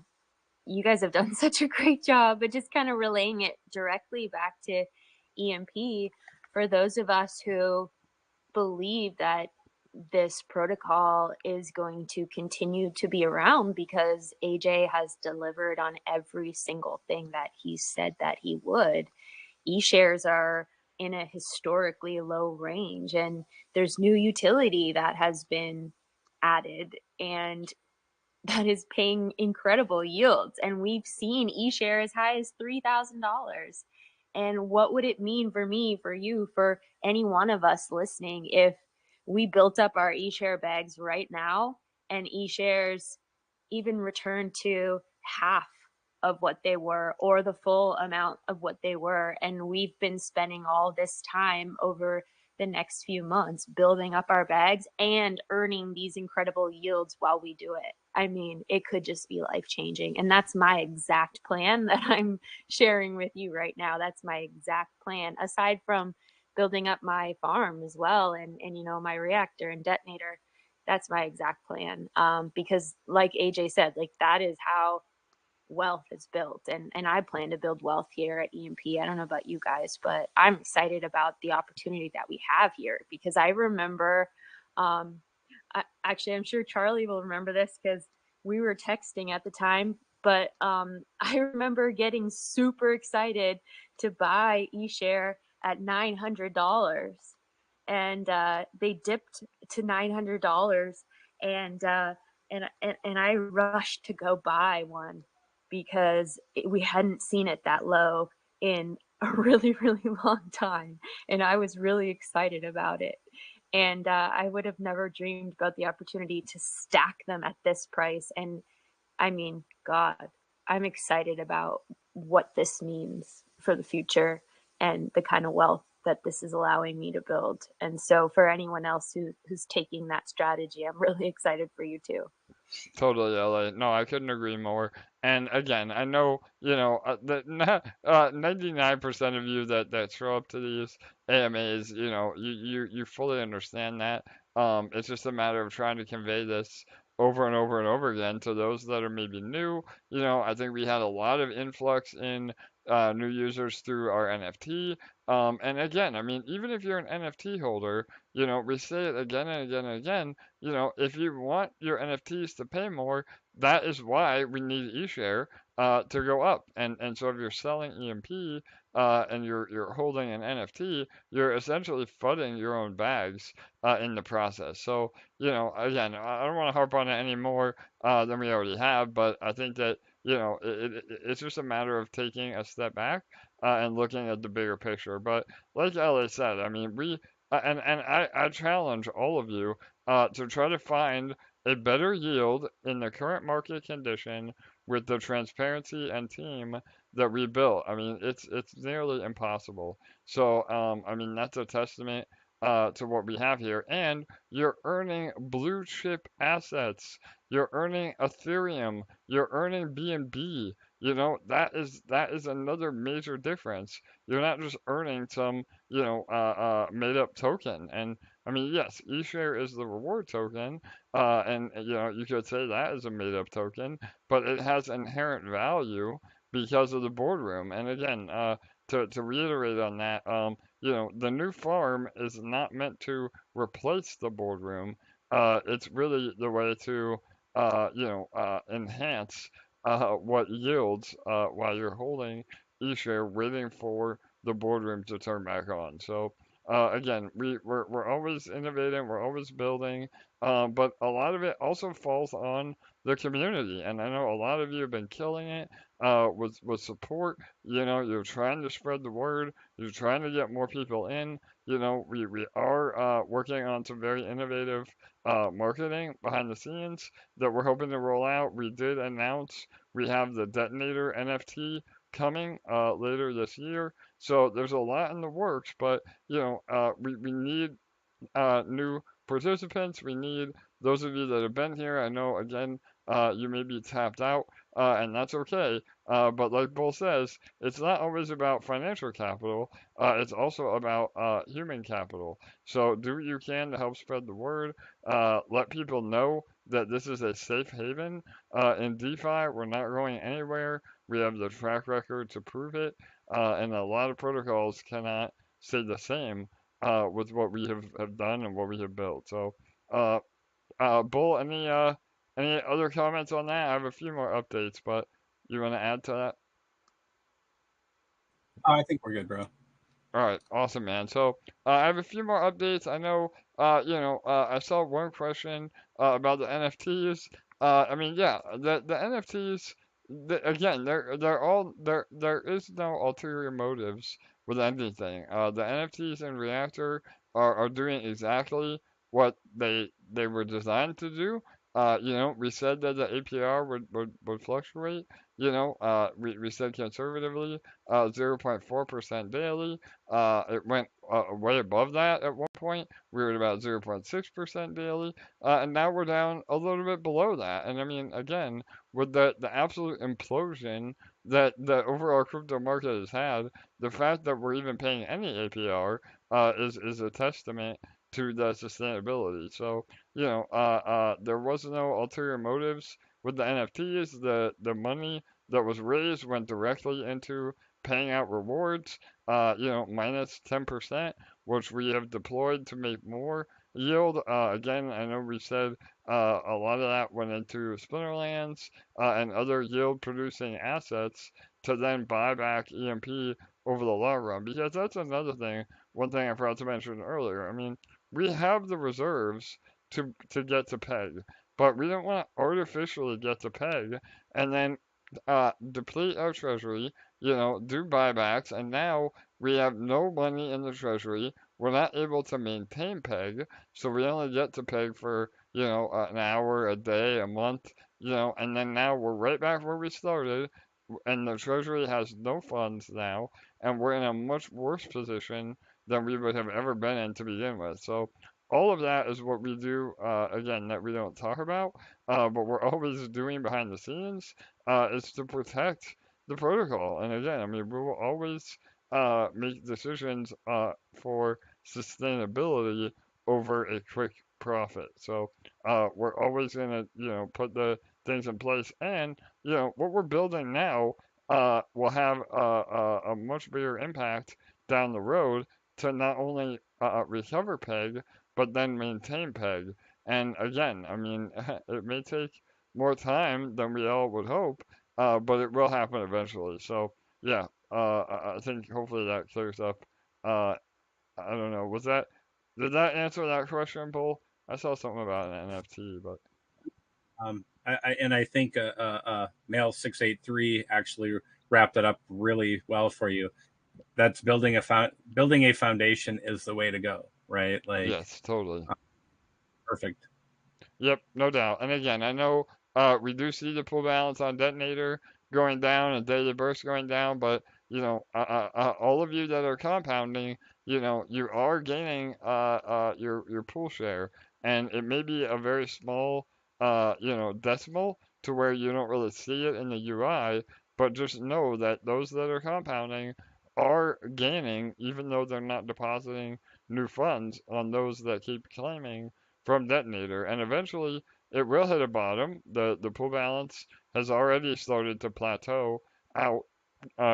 you guys have done such a great job, but just kind of relaying it directly back to EMP for those of us who believe that this protocol is going to continue to be around because AJ has delivered on every single thing that he said that he would. E-shares are in a historically low range, and there's new utility that has been added, and that is paying incredible yields. And we've seen eShare as high as $3,000. And what would it mean for me, for you, for any one of us listening if we built up our eShare bags right now and eShares even returned to half of what they were or the full amount of what they were? And we've been spending all this time over the next few months building up our bags and earning these incredible yields while we do it. I mean, it could just be life changing. And that's my exact plan that I'm sharing with you right now. That's my exact plan, aside from building up my farm as well and you know, my reactor and detonator. That's my exact plan. Because like AJ said, like that is how wealth is built, and I plan to build wealth here at EMP. I don't know about you guys, but I'm excited about the opportunity that we have here because I remember actually I'm sure Charlie will remember this because we were texting at the time, but I remember getting super excited to buy eShare at $900, and they dipped to $900, and and I rushed to go buy one because we hadn't seen it that low in a really, really long time. And I was really excited about it. And I would have never dreamed about the opportunity to stack them at this price. And I mean, God, I'm excited about what this means for the future and the kind of wealth that this is allowing me to build. And so for anyone else who's taking that strategy, I'm really excited for you too. totally, LA. No, I couldn't agree more. And again, I know, 99% of you that show up to these AMAs, you fully understand that. It's just a matter of trying to convey this over and over and over again to those that are maybe new. I think we had a lot of influx in new users through our NFT. And again, I mean, even if you're an NFT holder, we say it again and again and again, if you want your NFTs to pay more, that is why we need eShare to go up. And so if you're selling EMP and you're holding an NFT, you're essentially flooding your own bags in the process. So, again, I don't want to harp on it any more than we already have, but I think that, it's just a matter of taking a step back and looking at the bigger picture. But like Ellie said, I mean, I challenge all of you to try to find a better yield in the current market condition with the transparency and team that we built. I mean, it's nearly impossible. So, I mean, that's a testament to what we have here. And you're earning blue chip assets. You're earning Ethereum. You're earning BNB. That is another major difference. You're not just earning some, made up token. And I mean, yes, eShare is the reward token, and you could say that is a made-up token, but it has inherent value because of the boardroom. And again, to reiterate on that, the new farm is not meant to replace the boardroom. It's really the way to, enhance what yields while you're holding eShare, waiting for the boardroom to turn back on. So again, we're always innovating, we're always building, but a lot of it also falls on the community. And I know a lot of you have been killing it with support. You know, you're trying to spread the word. You're trying to get more people in. You know, we are working on some very innovative marketing behind the scenes that we're hoping to roll out. We did announce we have the Detonator NFT coming later this year. So there's a lot in the works, but you know, we need new participants. We need those of you that have been here. I know, again, you may be tapped out, and that's okay. But like Bull says, it's not always about financial capital. It's also about human capital. So do what you can to help spread the word. Let people know that this is a safe haven in DeFi. We're not going anywhere. We have the track record to prove it, and a lot of protocols cannot say the same with what we have done and what we have built. So, uh, Bull, any other comments on that? I have a few more updates, but you want to add to that? Oh, I think we're good, bro. All right, awesome, man. So I have a few more updates. I know, I saw one question about the NFTs. I mean, yeah, the NFTs. Again, they're all there. There is no ulterior motives with anything. The NFTs in Reactor are doing exactly what they were designed to do. You know, we said that the APR would fluctuate. You know, we said conservatively 0.4% daily. It went way above that at one point. We were at about 0.6% daily, and now we're down a little bit below that. And I mean, again, with the absolute implosion that the overall crypto market has had, the fact that we're even paying any APR is a testament to the sustainability. So, you know, there was no ulterior motives with the NFTs. The money that was raised went directly into paying out rewards, you know, minus 10%, which we have deployed to make more yield. Again, I know we said a lot of that went into Splinterlands and other yield producing assets to then buy back EMP over the long run. Because that's another thing, one thing I forgot to mention earlier. I mean, we have the reserves to get to peg, but we don't want to artificially get to peg and then deplete our treasury, you know, do buybacks, and now we have no money in the treasury. We're not able to maintain peg, so we only get to peg for, you know, an hour, a day, a month, you know, and then now we're right back where we started, and the treasury has no funds now, and we're in a much worse position than we would have ever been in to begin with. So all of that is what we do, again, that we don't talk about, but we're always doing behind the scenes, is to protect the protocol. And again, I mean, we will always make decisions for sustainability over a quick profit. So we're always going to, you know, put the things in place. And, you know, what we're building now will have a much bigger impact down the road to not only recover peg, but then maintain peg. And again, I mean, it may take more time than we all would hope, but it will happen eventually. So yeah, I think hopefully that clears up. Uh, I don't know. Did that answer that question, Bull? I saw something about an NFT, but I think Mail 683 actually wrapped it up really well for you. That's building a foundation is the way to go, right? Like, yes, totally. Perfect. Yep, no doubt. And again, I know we do see the pool balance on Detonator going down and daily burst going down, but you know, all of you that are compounding, you know, you are gaining your pool share, and it may be a very small you know, decimal to where you don't really see it in the UI, but just know that those that are compounding are gaining, even though they're not depositing new funds on those that keep claiming from Detonator, and eventually it will hit a bottom. The pool balance has already started to plateau out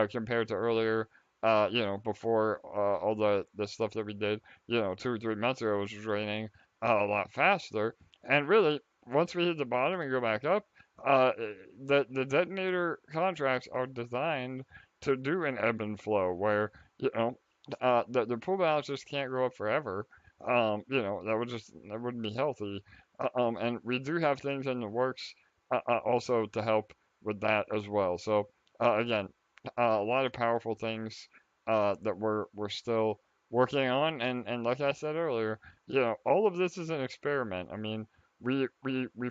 compared to earlier. You know, before all the stuff that we did, you know, 2 or 3 months ago was draining a lot faster. And really, once we hit the bottom and go back up, uh, the Detonator contracts are designed to do an ebb and flow where, you know, the pool balance just can't go up forever. You know, that wouldn't be healthy. And we do have things in the works also to help with that as well. So again, a lot of powerful things that we're still working on, and like I said earlier, all of this is an experiment. I mean, we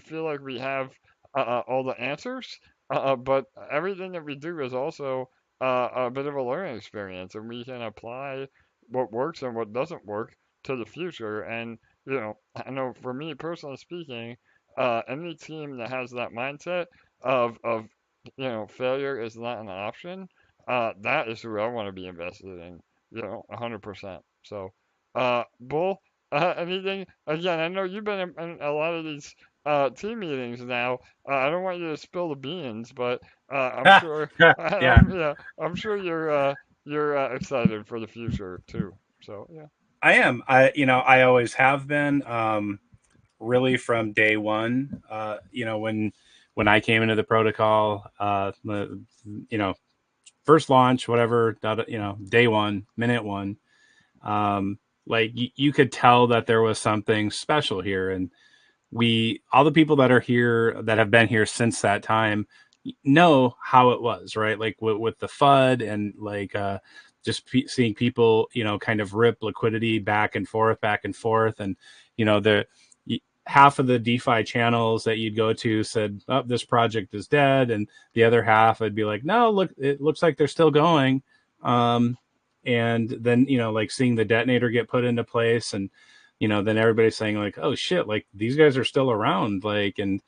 feel like we have all the answers, but everything that we do is also a bit of a learning experience, and we can apply what works and what doesn't work to the future. And I know for me personally speaking, any team that has that mindset of failure is not an option, that is who I want to be invested in, 100%. So, Bull, anything? Again, I know you've been in a lot of these team meetings now. I don't want you to spill the beans, but I'm sure, Yeah, I'm sure you're excited for the future too. So yeah. I am. I always have been. Really from day one. When I came into the protocol, first launch, whatever, day one, minute one, like you could tell that there was something special here. And all the people that are here, that have been here since that time, know how it was, right? Like with the FUD and like, just seeing people, kind of rip liquidity back and forth. And, the half of the DeFi channels that you'd go to said, oh, this project is dead. And the other half would be like, no, look, it looks like they're still going. And then, like seeing the detonator get put into place, and, then everybody's saying like, oh shit, like these guys are still around. Like, and,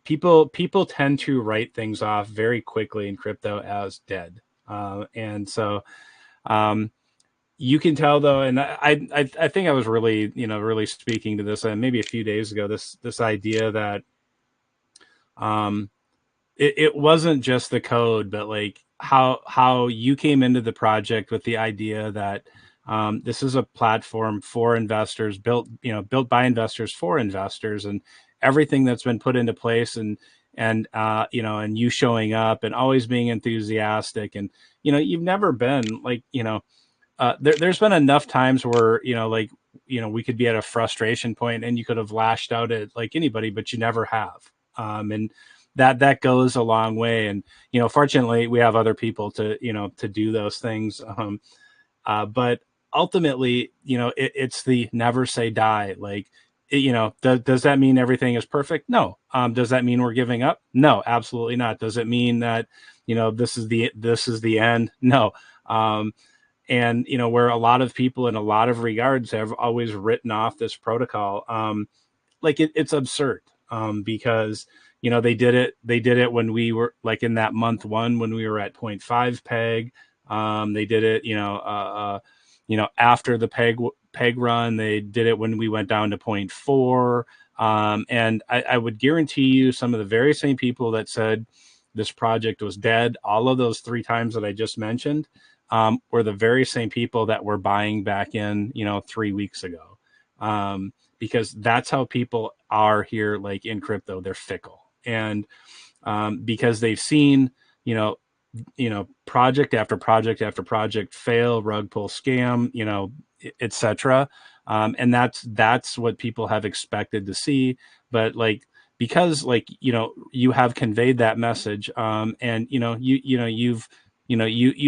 people tend to write things off very quickly in crypto as dead. And so, you can tell though, and I think I was really, really speaking to this, maybe a few days ago, this idea that, it wasn't just the code, but like how you came into the project with the idea that, this is a platform for investors, built by investors for investors, and everything that's been put into place, and and you showing up and always being enthusiastic, and you've never been like, there's been enough times where we could be at a frustration point and you could have lashed out at like anybody, but you never have. And that goes a long way. And fortunately we have other people to to do those things. But ultimately, it's the never say die. Like, does that mean everything is perfect? No. Does that mean we're giving up? No, absolutely not. Does it mean that this is the end? No. And where a lot of people in a lot of regards have always written off this protocol, like it's absurd, because they did it when we were like in that month one, when we were at 0.5 peg. They did it after the peg run. They did it when we went down to 0.4. And I would guarantee you some of the very same people that said this project was dead, all of those 3 times that I just mentioned, were the very same people that were buying back in, 3 weeks ago. Because that's how people are here, like in crypto, they're fickle. And because they've seen, project after project after project fail, rug pull, scam, etc. And that's what people have expected to see. But like, because like, you have conveyed that message, and you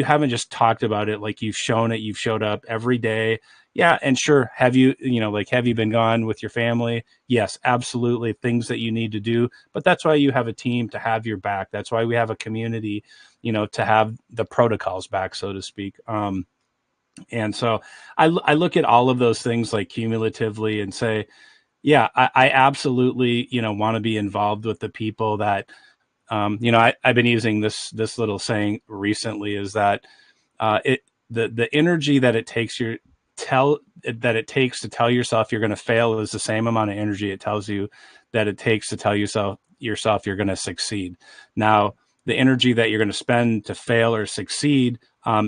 haven't just talked about it, like you've shown it, you've showed up every day. Yeah. And sure, have you been gone with your family? Yes, absolutely. Things that you need to do, but that's why you have a team to have your back. That's why we have a community, to have the protocols back, so to speak. And so I look at all of those things like cumulatively and say, yeah, I absolutely, want to be involved with the people that, I've been using this little saying recently, is that the energy that it takes to tell yourself you're going to fail is the same amount of energy it tells you that it takes to tell yourself you're going to succeed. Now, the energy that you're going to spend to fail or succeed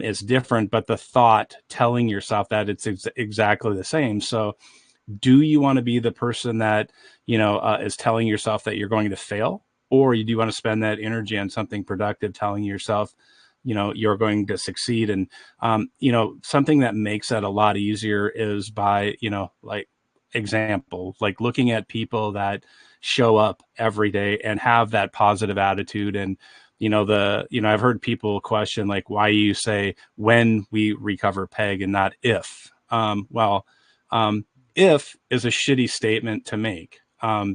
is different, but the thought telling yourself that it's exactly the same. So do you want to be the person that, is telling yourself that you're going to fail? Or do you want to spend that energy on something productive, telling yourself, you're going to succeed? And, something that makes that a lot easier is by, like example, like looking at people that show up every day and have that positive attitude. And I've heard people question, like, why you say when we recover peg and not if. If is a shitty statement to make,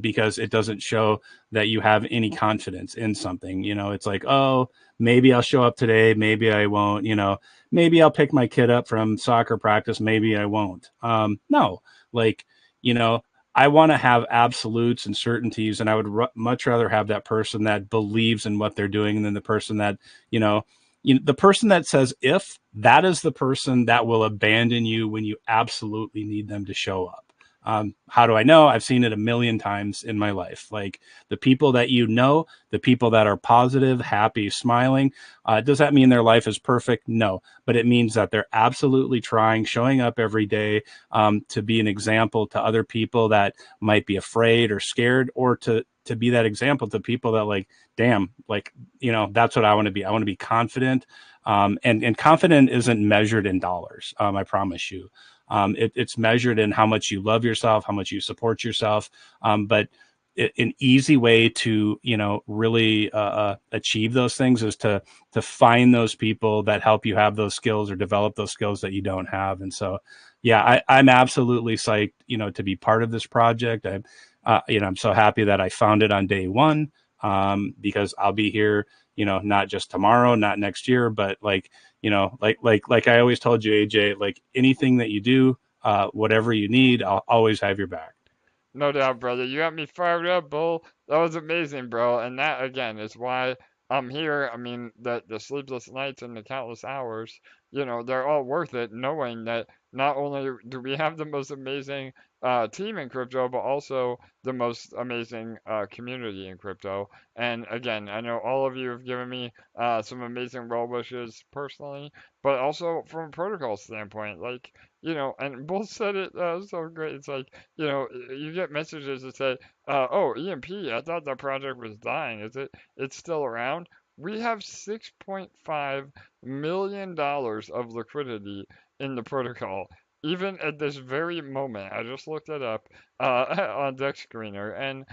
because it doesn't show that you have any confidence in something. It's like, oh, maybe I'll show up today, maybe I won't. Maybe I'll pick my kid up from soccer practice, maybe I won't. No, like, I want to have absolutes and certainties, and I would much rather have that person that believes in what they're doing than the person that, the person that says if, that is the person that will abandon you when you absolutely need them to show up. How do I know? I've seen it a million times in my life. Like the people that the people that are positive, happy, smiling, does that mean their life is perfect? No, but it means that they're absolutely trying, showing up every day, to be an example to other people that might be afraid or scared, or to be that example to people that, like, damn, like, that's what I want to be. I want to be confident. And confident isn't measured in dollars. I promise you. It's measured in how much you love yourself, how much you support yourself. But an easy way to, really achieve those things is to find those people that help you have those skills or develop those skills that you don't have. And so, yeah, I'm absolutely psyched, to be part of this project. I'm so happy that I found it on day one, because I'll be here, not just tomorrow, not next year, but like I always told you, AJ, like anything that you do, whatever you need, I'll always have your back. No doubt, brother. You got me fired up, Bull. That was amazing, bro. And that, again, is why I'm here. I mean, the sleepless nights and the countless hours, they're all worth it, knowing that not only do we have the most amazing team in crypto, but also the most amazing community in crypto. And again, I know all of you have given me some amazing well wishes personally, but also from a protocol standpoint. Like, and Bull said it so great. It's like, you get messages that say, oh, EMP, I thought that project was dying. It's still around? We have $6.5 million of liquidity in the protocol, even at this very moment. I just looked it up on Deck Screener, and,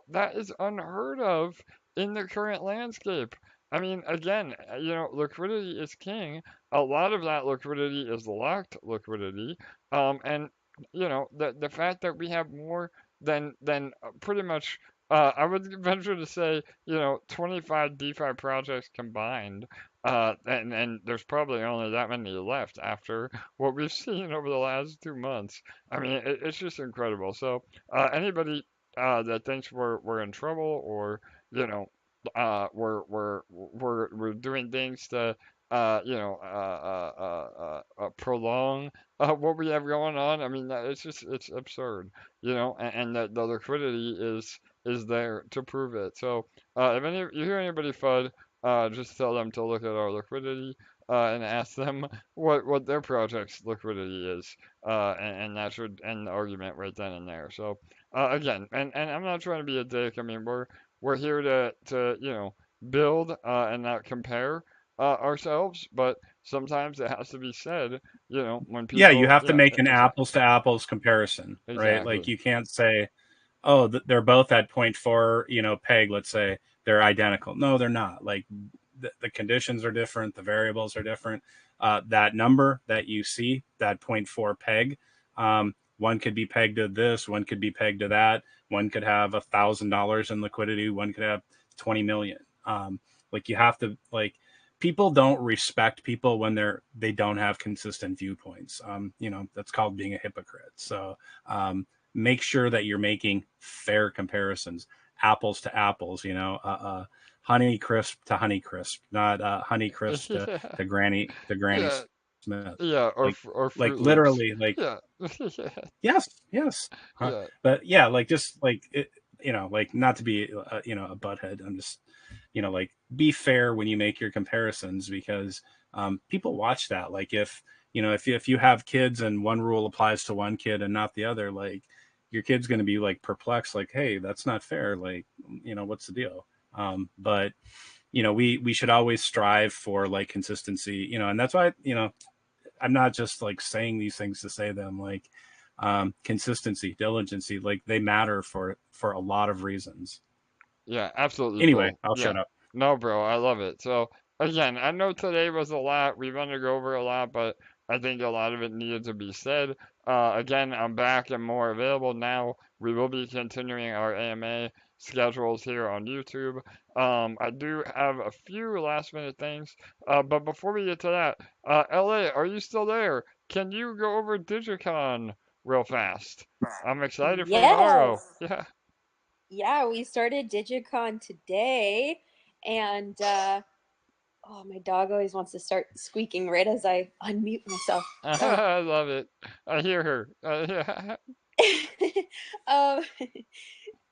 that is unheard of in the current landscape. I mean, again, liquidity is king. A lot of that liquidity is locked liquidity, and the fact that we have more than pretty much, I would venture to say, 25 DeFi projects combined, and there's probably only that many left after what we've seen over the last 2 months. I mean, it's just incredible. So anybody that thinks we're in trouble, or we're doing things to prolong what we have going on. I mean, it's absurd, and the liquidity is there to prove it. So if you hear anybody FUD, just tell them to look at our liquidity, and ask them what their project's liquidity is, and that should end the argument right then and there. So again, and I'm not trying to be a dick. I mean, we're here to build and not compare ourselves, but sometimes it has to be said, when people. Yeah, you have to make an exactly. apples to apples comparison, right? Like Exactly. you can't say, oh, they're both at 0.4, peg, let's say, they're identical. No, they're not. Like the conditions are different, the variables are different. That number that you see, that 0.4 peg, one could be pegged to this, one could be pegged to that, one could have $1,000 in liquidity, one could have 20 million. Like you have to, like, people don't respect people when they don't have consistent viewpoints. That's called being a hypocrite. So make sure that you're making fair comparisons, apples to apples. Honey crisp to honey crisp, not honey crisp Yeah. to granny Yeah. Smith. Yeah. Or Like Fruit Loops. literally, like, Yeah. yes. Yeah. But yeah, like just like it, like not to be a butthead. I'm just like, be fair when you make your comparisons, because people watch that. Like if you have kids and one rule applies to one kid and not the other, like your kid's going to be like perplexed, like, hey, that's not fair. Like, what's the deal? But we should always strive for like consistency, and that's why, I'm not just like saying these things to say them. Like consistency, diligency, like they matter for a lot of reasons. Yeah, absolutely. Anyway, Phil. I'll Yeah. shut up. No, bro, I love it. So again, I know today was a lot. We wanted to go over a lot, but I think a lot of it needed to be said. Again, I'm back and more available now. We will be continuing our AMA schedules here on YouTube. I do have a few last minute things, but before we get to that, LA, are you still there? Can you go over Digicon real fast? I'm excited for tomorrow. Yes. Yeah. Yeah, we started Digicon today, and oh, my dog always wants to start squeaking right as I unmute myself. I love it. I hear her. Yeah. um,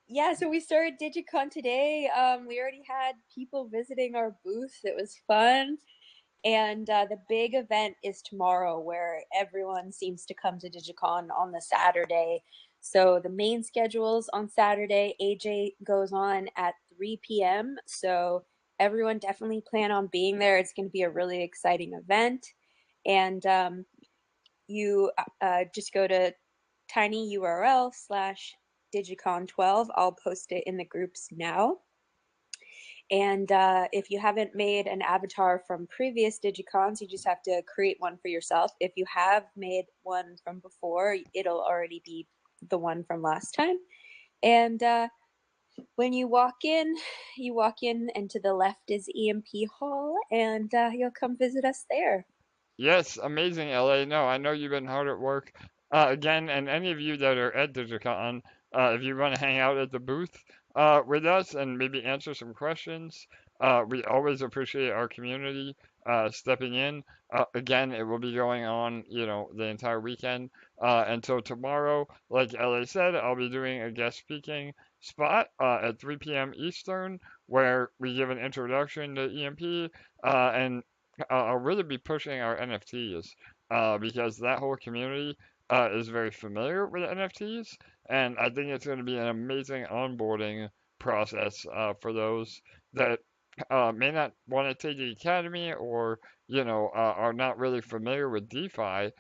yeah, so we started Digicon today. We already had people visiting our booth. It was fun. And the big event is tomorrow, where everyone seems to come to Digicon on the Saturday. So the main schedule's on Saturday. AJ goes on at 3 p.m. So everyone definitely plan on being there. It's going to be a really exciting event. And you just go to tinyurl/Digicon12. I'll post it in the groups now. And if you haven't made an avatar from previous Digicons, you just have to create one for yourself. If you have made one from before, it'll already be the one from last time. And when you walk in, and to the left is EMP Hall, and you'll come visit us there. Yes, amazing, LA. No, I know you've been hard at work. Again, and any of you that are at Digicon, if you want to hang out at the booth with us and maybe answer some questions, we always appreciate our community stepping in. Again, it will be going on, the entire weekend until tomorrow. Like LA said, I'll be doing a guest speaking spot at 3 p.m. Eastern, where we give an introduction to EMP and I'll really be pushing our NFTs because that whole community is very familiar with NFTs, and I think it's going to be an amazing onboarding process for those that may not want to take the academy or are not really familiar with DeFi.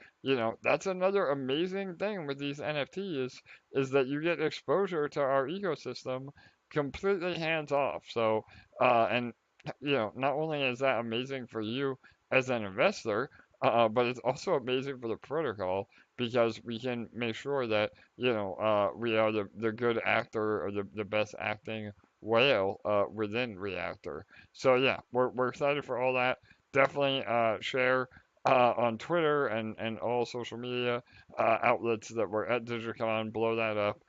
That's another amazing thing with these NFTs is that you get exposure to our ecosystem completely hands off. So and not only is that amazing for you as an investor, but it's also amazing for the protocol because we can make sure that, we are the good actor or the best acting whale within Reactor. So yeah, we're excited for all that. Definitely share on Twitter and all social media outlets that we're at Digicon, blow that up.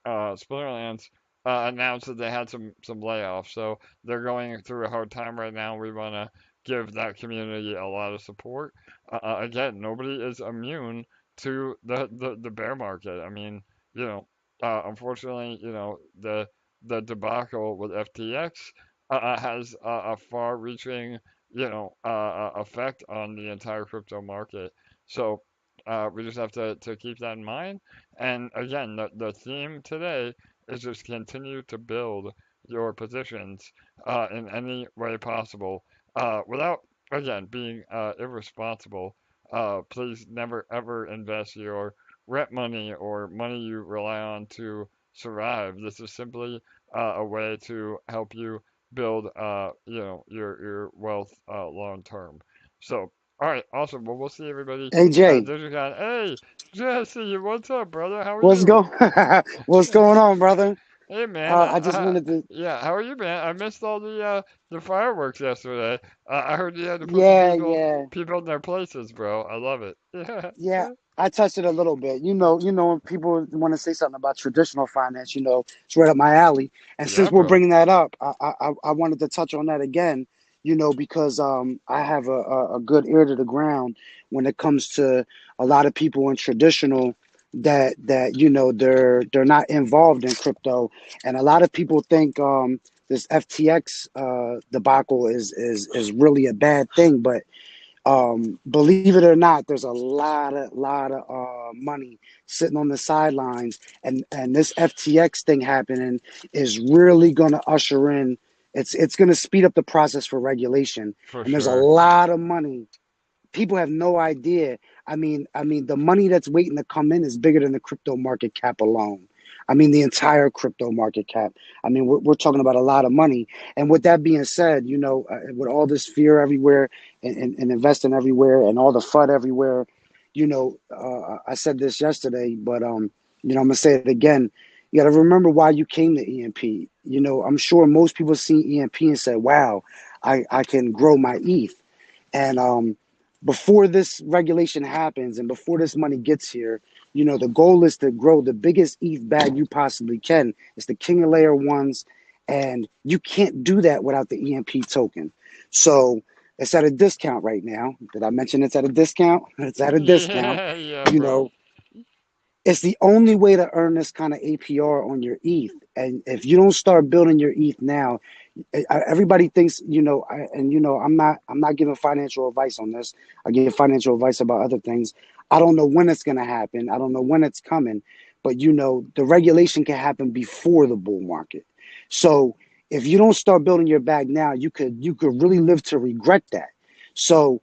Splinterlands announced that they had some layoffs, so they're going through a hard time right now. We want to give that community a lot of support. Again, nobody is immune to the bear market. I mean, unfortunately, the debacle with FTX has a far-reaching, effect on the entire crypto market. So we just have to keep that in mind. And again, the theme today is just continue to build your positions in any way possible without, again, being irresponsible. Please never ever invest your rent money or money you rely on to survive. This is simply a way to help you build, your wealth long term. So, all right, awesome. Well, we'll see everybody Hey at Jay, Digicon. Hey, Jesse, what's up, brother? How are what's you? go what's going on, brother? Hey, man. I just wanted to, Yeah, how are you, man? I missed all the fireworks yesterday. I heard you had to put some yeah, people in their places, bro. I love it. Yeah. yeah. I touched it a little bit. When people want to say something about traditional finance, it's right up my alley. And Yeah, since we're bro. bringing that up, I wanted to touch on that again. Because I have a good ear to the ground when it comes to a lot of people in traditional that they're not involved in crypto, and a lot of people think this FTX debacle is really a bad thing, but believe it or not, there's a lot of money sitting on the sidelines, and this FTX thing happening is really going to usher in. It's going to speed up the process for regulation, For and there's a sure. lot of money people have no idea. The money that's waiting to come in is bigger than the crypto market cap alone. The entire crypto market cap. We're talking about a lot of money. And with that being said, with all this fear everywhere and investing everywhere and all the FUD everywhere, I said this yesterday, but I'm gonna say it again. You got to remember why you came to EMP. I'm sure most people see EMP and say, "Wow, I can grow my ETH." And before this regulation happens and before this money gets here, the goal is to grow the biggest ETH bag you possibly can. It's the king of layer ones, and you can't do that without the EMP token. So it's at a discount right now. Did I mention it's at a discount? It's at a discount. Yeah, yeah, You bro. know, it's the only way to earn this kind of APR on your ETH. And if you don't start building your ETH now, everybody thinks, I'm not giving financial advice on this. I give financial advice about other things. I don't know when it's going to happen. I don't know when it's coming, but the regulation can happen before the bull market. So if you don't start building your bag now, you could really live to regret that. So,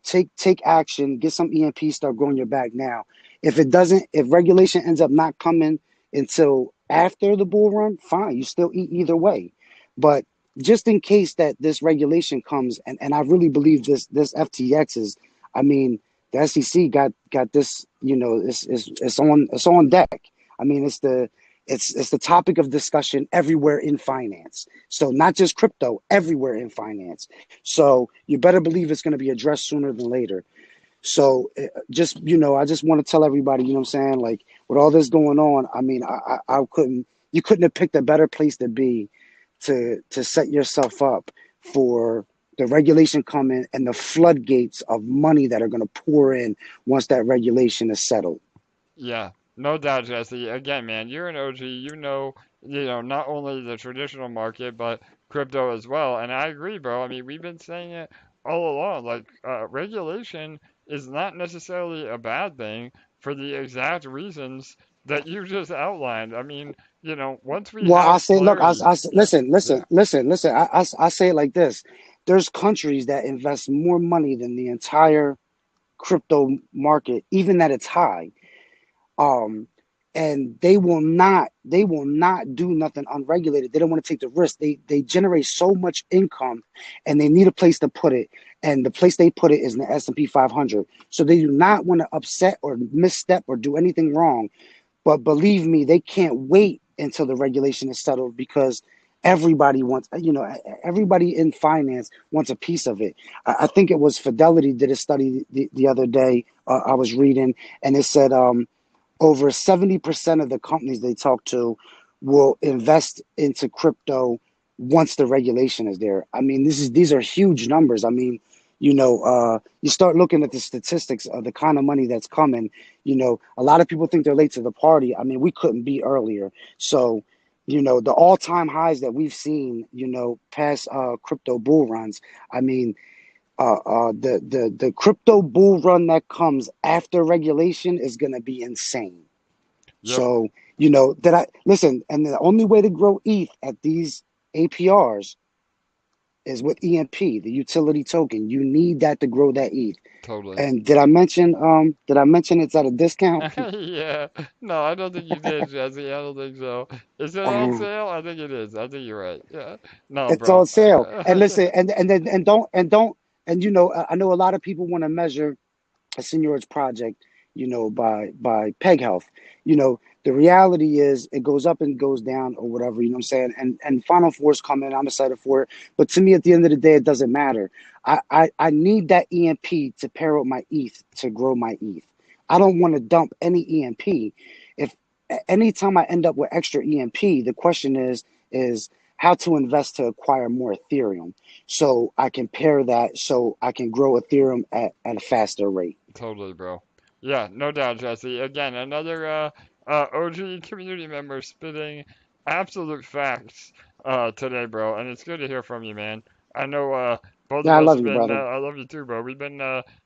take action, get some EMP, start growing your bag now. If regulation ends up not coming until after the bull run, fine, you still eat either way. But just in case that this regulation comes, and I really believe this FTX is, the SEC got this, it's on deck. It's the topic of discussion everywhere in finance. So not just crypto, everywhere in finance. So you better believe it's going to be addressed sooner than later. So I just want to tell everybody, what I'm saying? Like, with all this going on, you couldn't have picked a better place to be to set yourself up for the regulation coming and the floodgates of money that are going to pour in once that regulation is settled. Yeah, no doubt, Jesse. Again, man, you're an OG. Not only the traditional market, but crypto as well. And I agree, bro. We've been saying it all along. Like, regulation is not necessarily a bad thing for the exact reasons that you just outlined. Once we Well, I have say, look, clarity, listen. yeah, I say it like this: there's countries that invest more money than the entire crypto market, even at its high. And they will not do nothing unregulated. They don't want to take the risk. They generate so much income, and they need a place to put it. And the place they put it is in the S&P 500. So they do not want to upset or misstep or do anything wrong. But believe me, they can't wait until the regulation is settled, because everybody wants, everybody in finance wants a piece of it. I think it was Fidelity did a study the other day. I was reading, and it said over 70% of the companies they talk to will invest into crypto once the regulation is there. These are huge numbers. You start looking at the statistics of the kind of money that's coming. A lot of people think they're late to the party. We couldn't be earlier. So, the all-time highs that we've seen, past crypto bull runs. The crypto bull run that comes after regulation is going to be insane. yep, So, that I listen, and the only way to grow ETH at these APRs is with EMP, the utility token. You need that to grow that ETH. totally. And did I mention it's at a discount? Yeah, no, I don't think you did, Jesse. I don't think so. Is it on sale? I think it is. I think you're right. Yeah. No, It's bro. on sale. And listen, I know a lot of people want to measure a seigniorage project, by peg health. The reality is it goes up and goes down or whatever, what I'm saying? And Final Fours come in, I'm excited for it. But to me, at the end of the day, it doesn't matter. I need that EMP to pair up my ETH to grow my ETH. I don't want to dump any EMP. If anytime I end up with extra EMP, the question is how to invest to acquire more Ethereum, so I can pair that, so I can grow Ethereum at a faster rate. Totally, bro. Yeah, no doubt, Jesse. Again, another OG community member spitting absolute facts today, bro. And it's good to hear from you, man. I know both of Yeah, I us love have you, been, brother. I love you too, bro. We've been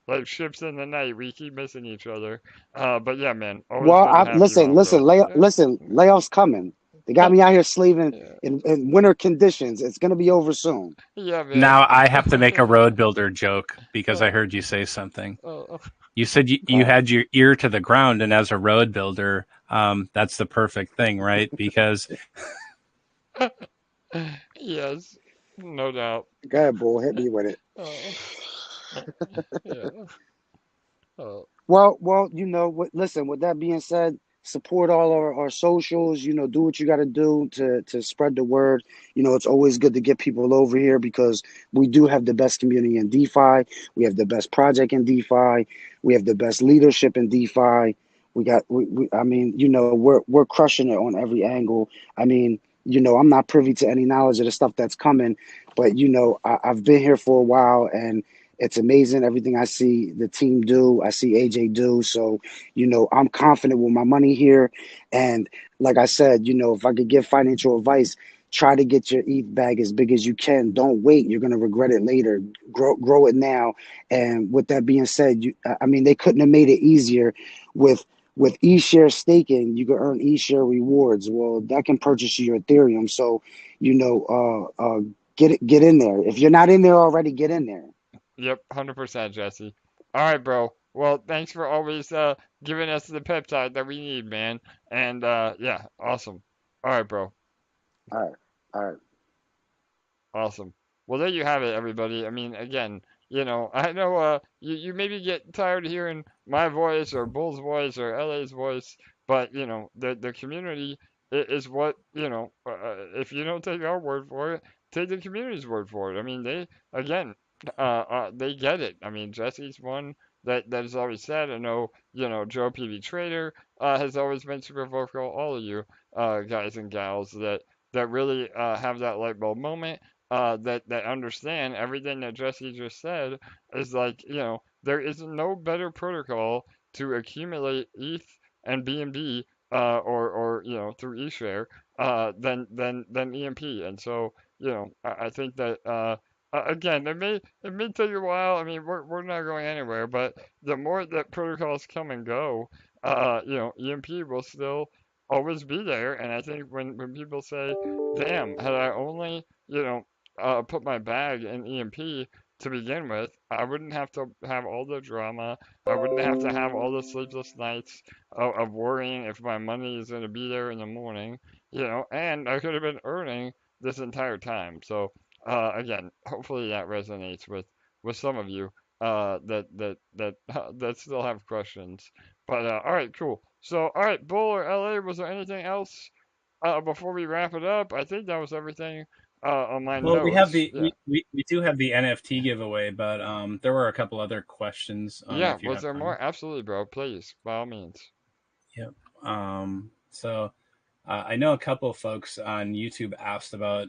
like ships in the night. We keep missing each other. But yeah, man, always Well, good to have you on, bro. Yeah. listen, layoffs coming. They got me out here slaving Yeah, in winter conditions. It's gonna be over soon. yeah, man. Now I have to make a road builder joke because I Oh, heard you say something. oh, You said you Uh, had your ear to the ground, and as a road builder, that's the perfect thing, right? Because yes, no doubt. Go ahead, bull. Hit me with it. Oh, yeah. Oh, Well, listen, with that being said, support all our socials, do what you got to do to spread the word. It's always good to get people over here because we do have the best community in DeFi. We have the best project in DeFi. We have the best leadership in DeFi. I mean, we're crushing it on every angle. I mean, I'm not privy to any knowledge of the stuff that's coming, but I've been here for a while and it's amazing everything I see the team do. I see AJ do. So, I'm confident with my money here. And like I said, if I could give financial advice, try to get your ETH bag as big as you can. Don't wait. You're going to regret it later. Grow it now. And with that being said, I mean, they couldn't have made it easier with Eshare staking. You can earn Eshare rewards. Well, that can purchase you your Ethereum. So, get in there. If you're not in there already, get in there. yep, 100%, Jesse. All right, bro. Well, thanks for always giving us the peptide that we need, man. And yeah, awesome. All right, bro. All right. All right. Awesome. Well, there you have it, everybody. I mean, again, I know you maybe get tired of hearing my voice or Bull's voice or LA's voice, but the community is what if you don't take our word for it, take the community's word for it. I mean, they again, they get it. I mean, Jesse's one that has always said. I know, Joe PV Trader has always been super vocal. All of you guys and gals that really have that light bulb moment that understand everything that Jesse just said is like, there is no better protocol to accumulate ETH and BNB or through eShare than EMP. And so, I think that again, it may take a while. I mean, we're not going anywhere, but the more that protocols come and go, EMP will still always be there. And I think when people say, damn, had I only, put my bag in EMP to begin with, I wouldn't have to have all the drama. I wouldn't have to have all the sleepless nights of worrying if my money is going to be there in the morning, and I could have been earning this entire time. So, again, hopefully that resonates with some of you that still have questions. But all right, cool. So, all right, Bull or LA, was there anything else before we wrap it up? I think that was everything on my well, we have notes. the Yeah. we do have the NFT giveaway, but there were a couple other questions Yeah. if you Was have there time. more? Absolutely, bro. Please, by all means. Yep. So I know a couple of folks on YouTube asked about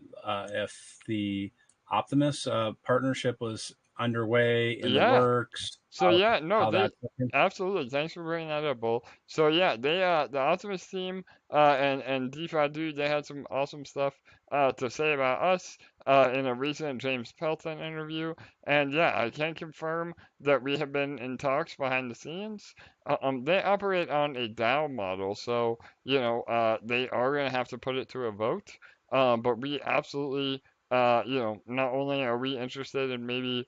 if the Optimus partnership was underway in the Yeah. works, So yeah, no, how they that's looking. absolutely. Thanks for bringing that up, Bull. So yeah, they the Optimus team and DeFi Dude, they had some awesome stuff to say about us in a recent James Pelton interview. And yeah, I can confirm that we have been in talks behind the scenes. They operate on a DAO model, so they are gonna have to put it to a vote. But we absolutely not only are we interested in maybe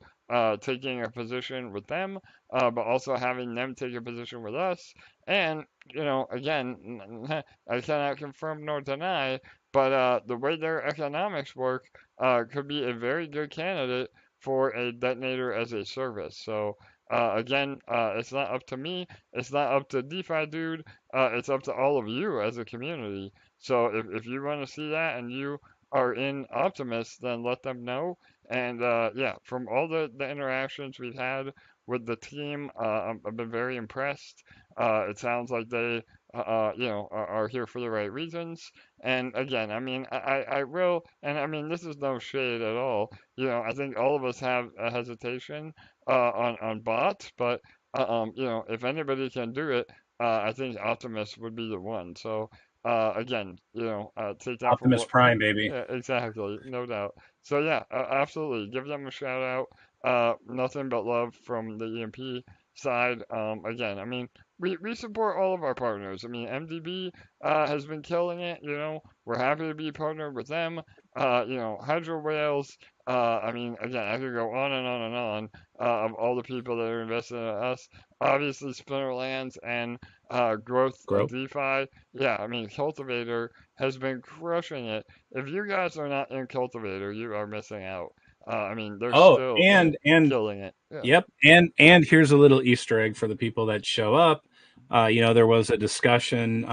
taking a position with them, but also having them take a position with us. And, again, I cannot confirm nor deny, but the way their economics work could be a very good candidate for a detonator as a service. So, again, it's not up to me. It's not up to DeFi Dude. It's up to all of you as a community. So if you want to see that and you are in Optimus, then let them know. And yeah, from all the interactions we've had with the team, I've been very impressed. It sounds like they, are here for the right reasons. And again, I mean, I will, and I mean, this is no shade at all. I think all of us have a hesitation on bots, but if anybody can do it, I think Optimus would be the one. So again, take that for Optimus what. Prime, baby. Yeah, exactly, no doubt. So yeah, absolutely, give them a shout out. Nothing but love from the EMP side. Again, I mean, we support all of our partners. I mean, MDB has been killing it. You know, we're happy to be partnered with them. You know, Hydro Whales. I mean, again, I could go on and on and on of all the people that are invested in us. Obviously, Spinnerlands and growth Growth. DeFi. Yeah, I mean, Cultivator has been crushing it. If you guys are not in Cultivator, you are missing out. I mean, they're Oh, still and killing it. Yeah. yep, and here's a little Easter egg for the people that show up. You know, there was a discussion.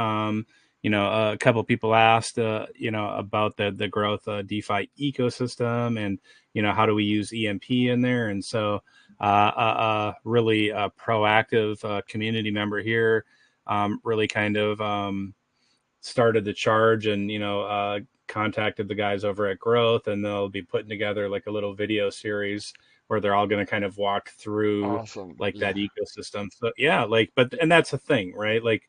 You know, a couple people asked, you know, about the growth DeFi ecosystem, and you know, how do we use EMP in there? And so, really proactive community member here, really kind of started the charge, and you know, contacted the guys over at Growth, and they'll be putting together like a little video series where they're all going to kind of walk through Awesome. like that Yeah. ecosystem. So yeah, like, but and that's the thing, right? Like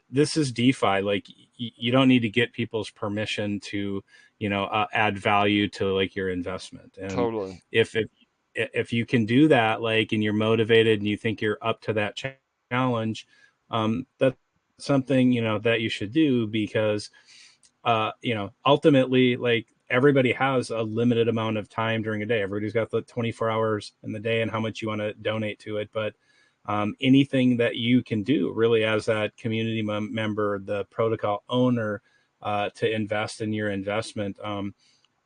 this is DeFi. Like you don't need to get people's permission to, you know, add value to like your investment. And Totally. if you can do that, like, and you're motivated and you think you're up to that challenge, that's something, you know, that you should do, because you know, ultimately, like, everybody has a limited amount of time during a day. Everybody's got the 24 hours in the day and how much you want to donate to it. But anything that you can do really as that community member, the protocol owner, to invest in your investment,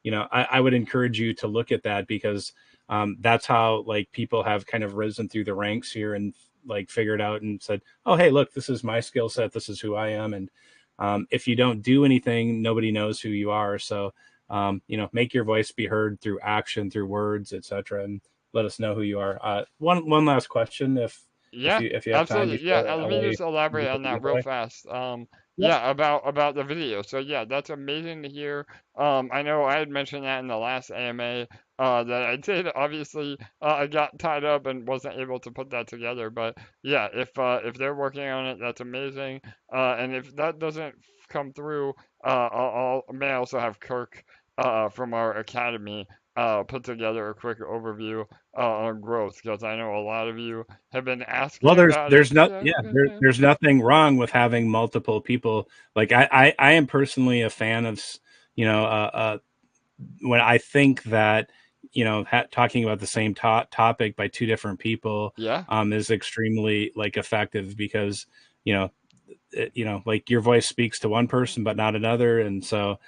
you know, I would encourage you to look at that, because that's how like people have kind of risen through the ranks here and like figured out and said, oh, hey, look, this is my skill set. This is who I am. And if you don't do anything, nobody knows who you are. So, you know, make your voice be heard through action, through words, etc., and let us know who you are. One last question, if Yeah, you have time absolutely. Yeah, before let me LA just elaborate moves on to that real giveaway. fast. Yep. Yeah, about the video. So yeah, that's amazing to hear. I know I had mentioned that in the last AMA that I did. Obviously, I got tied up and wasn't able to put that together. But yeah, if they're working on it, that's amazing. And if that doesn't come through, may also have Kirk from our academy put together a quick overview on growth, because I know a lot of you have been Well, asking about it. Yeah, yeah, yeah. there's nothing wrong with having multiple people. Like I am personally a fan of, you know, when I think that, you know, talking about the same topic by two different people Yeah, is extremely like effective, because you know, you know, like your voice speaks to one person but not another. And so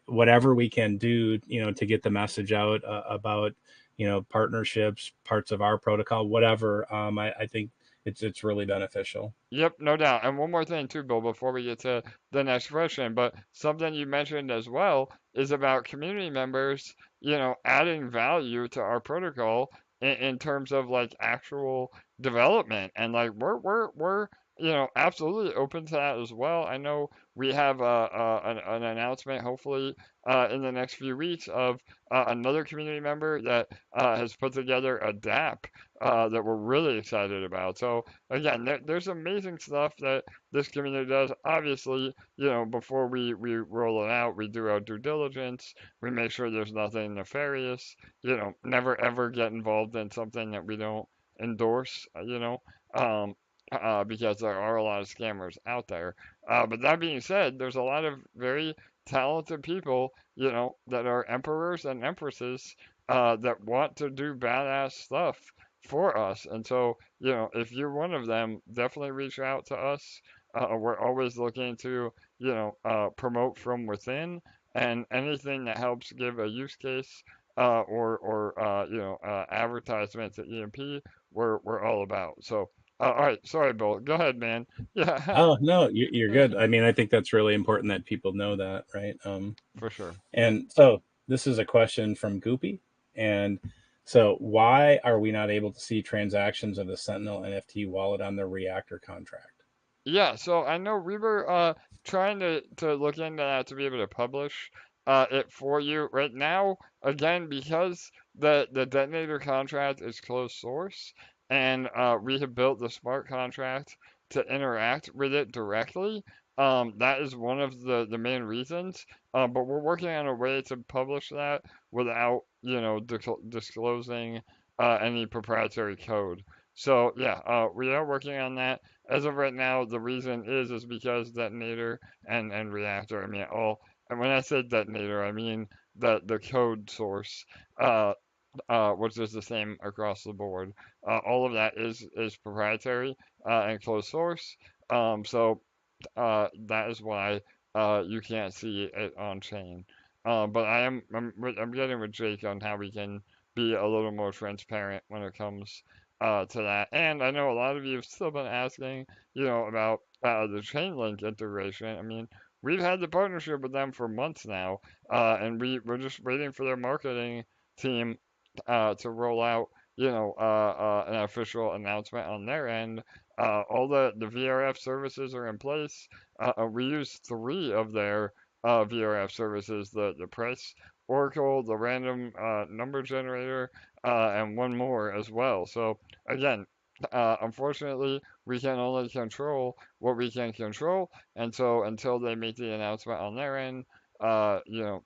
whatever we can do, you know, to get the message out about, you know, partnerships, parts of our protocol, whatever, I think it's really beneficial. yep, no doubt. And one more thing too, Bill, before we get to the next question, but something you mentioned as well is about community members, you know, adding value to our protocol in terms of like actual development. And like we're you know, absolutely open to that as well. I know we have an announcement hopefully in the next few weeks of another community member that has put together a DApp that we're really excited about. So again, there's amazing stuff that this community does. Obviously, you know, before we roll it out, we do our due diligence. We make sure there's nothing nefarious. You know, never ever get involved in something that we don't endorse. You know, um, because there are a lot of scammers out there. But that being said, there's a lot of very talented people, you know, that are emperors and empresses that want to do badass stuff for us. And so, you know, if you're one of them, definitely reach out to us. We're always looking to, you know, promote from within, and anything that helps give a use case or you know, advertisement to EMP, we're all about. So, all right, sorry, Bill. Go ahead, man. Yeah, Oh no, you're good. I mean, I think that's really important that people know that, right? for sure. And so this is a question from Goopy. And so why are we not able to see transactions of the Sentinel NFT wallet on the Reactor contract? Yeah, so I know we were trying to look into that to be able to publish it for you right now. Again, because the detonator contract is closed source, and we have built the smart contract to interact with it directly. That is one of the main reasons. But we're working on a way to publish that without, you know, disclosing any proprietary code. So yeah, we are working on that. As of right now, the reason is because Detonator and Reactor. I mean, all. And when I say Detonator, I mean the code source, which is the same across the board. All of that is proprietary and closed source. So that is why you can't see it on chain. But I'm getting with Jake on how we can be a little more transparent when it comes to that. And I know a lot of you have still been asking, about the Chainlink integration. I mean, we've had the partnership with them for months now, and we're just waiting for their marketing team to roll out, an official announcement on their end. All the VRF services are in place. We use three of their VRF services: the price oracle, the random number generator, and one more as well. So again, unfortunately, we can only control what we can control, and so until they make the announcement on their end,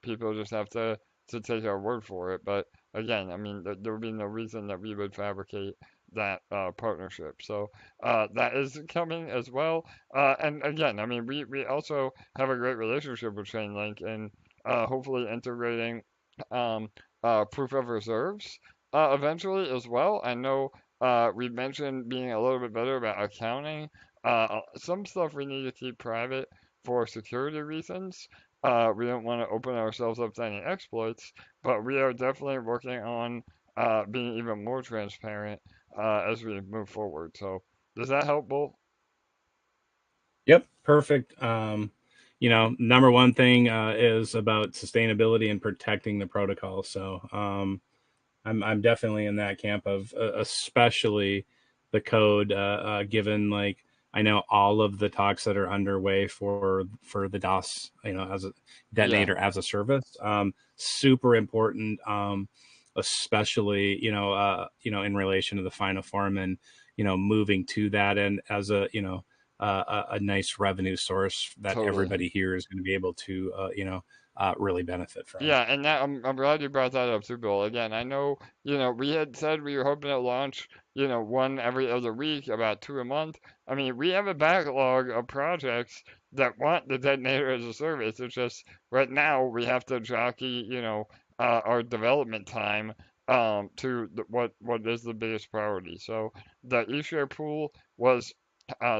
people just have to take our word for it. But again, I mean, there would be no reason that we would fabricate that partnership. So that is coming as well. And again, I mean, we also have a great relationship with Chainlink and hopefully integrating um, proof of reserves eventually as well. I know we mentioned being a little bit better about accounting. Some stuff we need to keep private for security reasons. We don't want to open ourselves up to any exploits, but we are definitely working on being even more transparent as we move forward. So does that help, Bull? Yep, perfect. Number one thing is about sustainability and protecting the protocol. So I'm definitely in that camp of especially the code, given like I know all of the talks that are underway for the DOS, as a Yeah, detonator as a service. Super important, especially in relation to the final form and moving to that and as a nice revenue source that totally. everybody here is going to be able to really benefit from. Yeah, and that I'm glad you brought that up too, Bill. Again, I know, we had said we were hoping to launch, one every other week, about two a month. I mean, we have a backlog of projects that want the detonator as a service. It's just right now we have to jockey, our development time to what is the biggest priority. So the Eshare pool was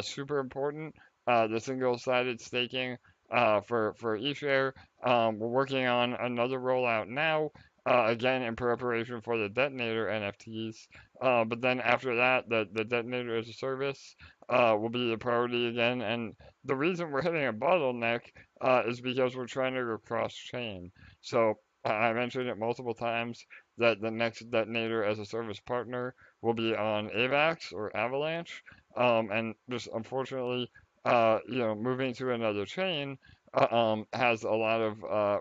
super important. The single-sided staking for Eshare. We're working on another rollout now, again in preparation for the detonator NFTs. But then after that, the detonator as a service will be the priority again. And the reason we're hitting a bottleneck is because we're trying to go cross chain. So I mentioned it multiple times that the next detonator as a service partner will be on AVAX or Avalanche. And just unfortunately, moving to another chain has a lot of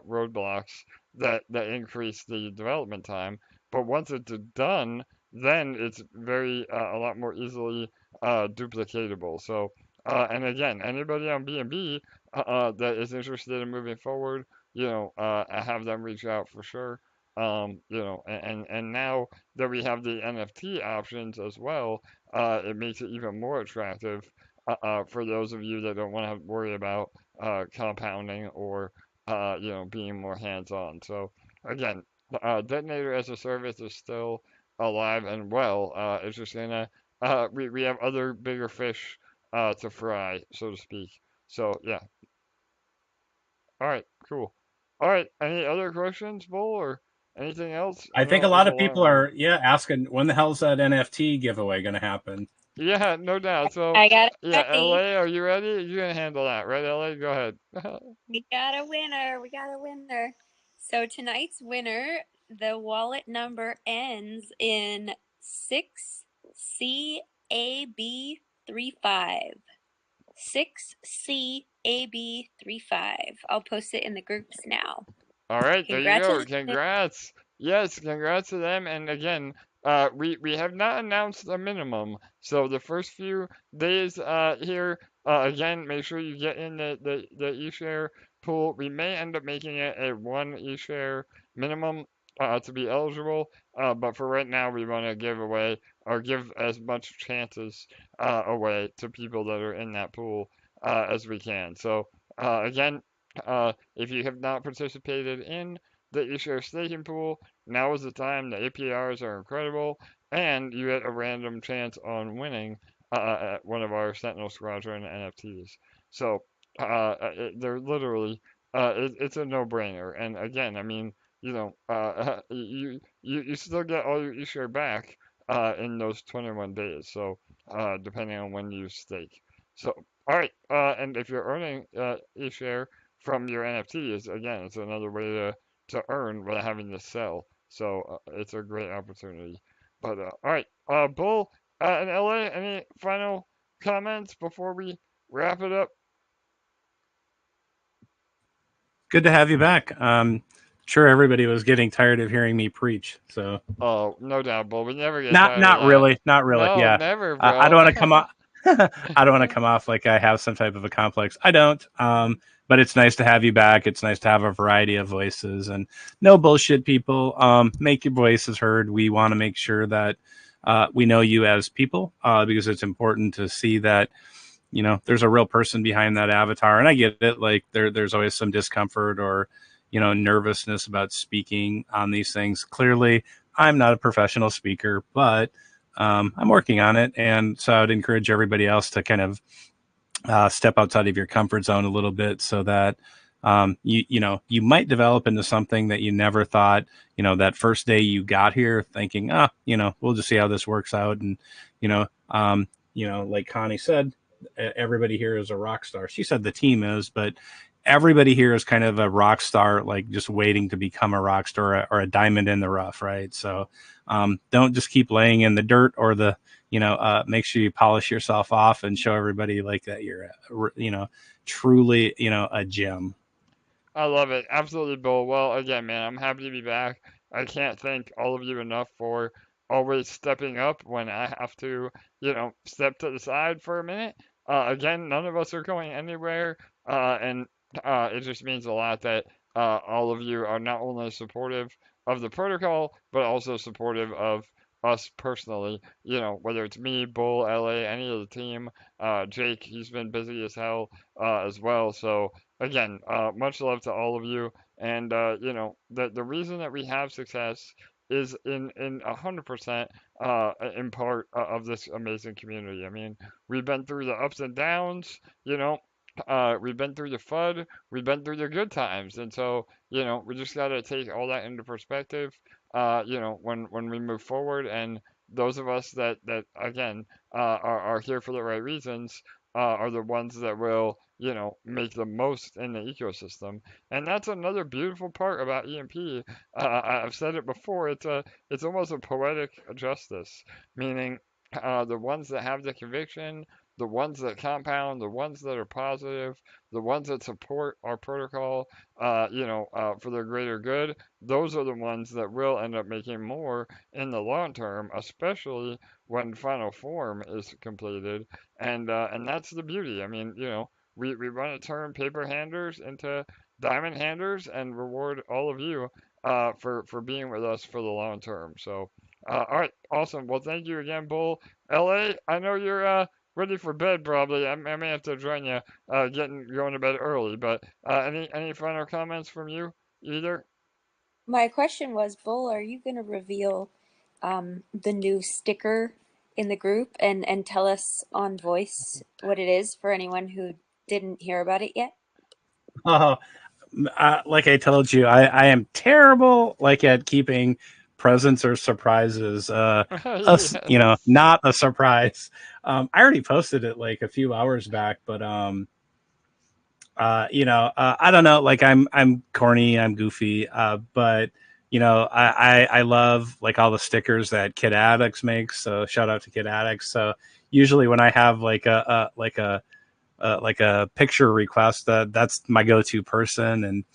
roadblocks that increase the development time. But once it's done, then it's a lot more easily duplicatable. So, and again, anybody on BNB that is interested in moving forward, have them reach out for sure. And now that we have the NFT options as well, it makes it even more attractive for those of you that don't want to worry about compounding or being more hands-on. So again, Detonator as a service is still alive and well. It's just we have other bigger fish to fry, so to speak. So yeah. All right, cool. All right, any other questions, Bull, or anything else? I I think know a it was lot a of long people one. are, asking when the hell's that NFT giveaway going to happen? Yeah, no doubt. So I got it yeah, ready. LA, are you ready? You can handle that, right, LA? Go ahead. We got a winner. We got a winner. So tonight's winner, the wallet number ends in 6CAB35. 6CAB35. I'll post it in the groups now. All right, there you go. Congratulations. Congrats. Yes, congrats to them. And again, we have not announced a minimum. So the first few days here, again, make sure you get in the eShare pool. We may end up making it a one eShare minimum to be eligible. But for right now, we want to give away or give as much chances away to people that are in that pool as we can. So again, if you have not participated in the Eshare staking pool, now is the time. The APRs are incredible, and you get a random chance on winning at one of our Sentinel Squadron NFTs. So they're literally, it's a no-brainer. And again, I mean, you know, you still get all your Eshare back in those 21 days. So depending on when you stake. So all right, and if you're earning Eshare from your NFTs, again, it's another way to earn without having to sell. So it's a great opportunity. But all right, Bull in LA, any final comments before we wrap it up? Good to have you back. Sure, everybody was getting tired of hearing me preach. So, Oh, no doubt, Bull. We never get not tired of not that. really, not really. No, Yeah, never, I bro. don't want to come off. I don't want to come off like I have some type of a complex. I don't. But it's nice to have you back. It's nice to have a variety of voices and no bullshit, people. Make your voices heard. We want to make sure that we know you as people because it's important to see that there's a real person behind that avatar. And I get it. Like there's always some discomfort or nervousness about speaking on these things. Clearly, I'm not a professional speaker, but I'm working on it. And so I would encourage everybody else to kind of step outside of your comfort zone a little bit so that you might develop into something that you never thought, that first day you got here thinking, we'll just see how this works out. And, like Connie said, everybody here is a rock star. She said the team is, but everybody here is kind of a rock star, like just waiting to become a rock star or a diamond in the rough, right? So don't just keep laying in the dirt or the, make sure you polish yourself off and show everybody like that you're, truly, a gem. I love it. Absolutely, Bull. Well, again, man, I'm happy to be back. I can't thank all of you enough for always stepping up when I have to, step to the side for a minute. Again, none of us are going anywhere, and it just means a lot that all of you are not only supportive of the protocol, but also supportive of us personally. Whether it's me, Bull, LA, any of the team, Jake, he's been busy as hell as well. So again, much love to all of you. And the reason that we have success is in 100% in part of this amazing community. I mean, we've been through the ups and downs. We've been through the FUD, we've been through the good times, and so we just got to take all that into perspective. When we move forward, and those of us that again are here for the right reasons are the ones that will make the most in the ecosystem. And that's another beautiful part about EMP. I've said it before. It's almost a poetic justice, meaning the ones that have the conviction, the ones that compound, the ones that are positive, the ones that support our protocol, for the greater good, those are the ones that will end up making more in the long term, especially when final form is completed. And that's the beauty. I mean, we want to turn paper handers into diamond handers and reward all of you for being with us for the long term. So, all right, awesome. Well, thank you again, Bull. LA, I know you're ready for bed probably. I may have to join you going to bed early. But any final comments from you either? My question was, Bull, are you going to reveal the new sticker in the group and tell us on voice what it is for anyone who didn't hear about it yet? Oh, like I told you, I am terrible at keeping presents or surprises. Yes. Not a surprise. I already posted it like a few hours back, but I don't know. Like I'm corny, I'm goofy, but I love like all the stickers that Kid Addicts makes. So shout out to Kid Addicts. So usually when I have like a picture request, that's my go-to person. And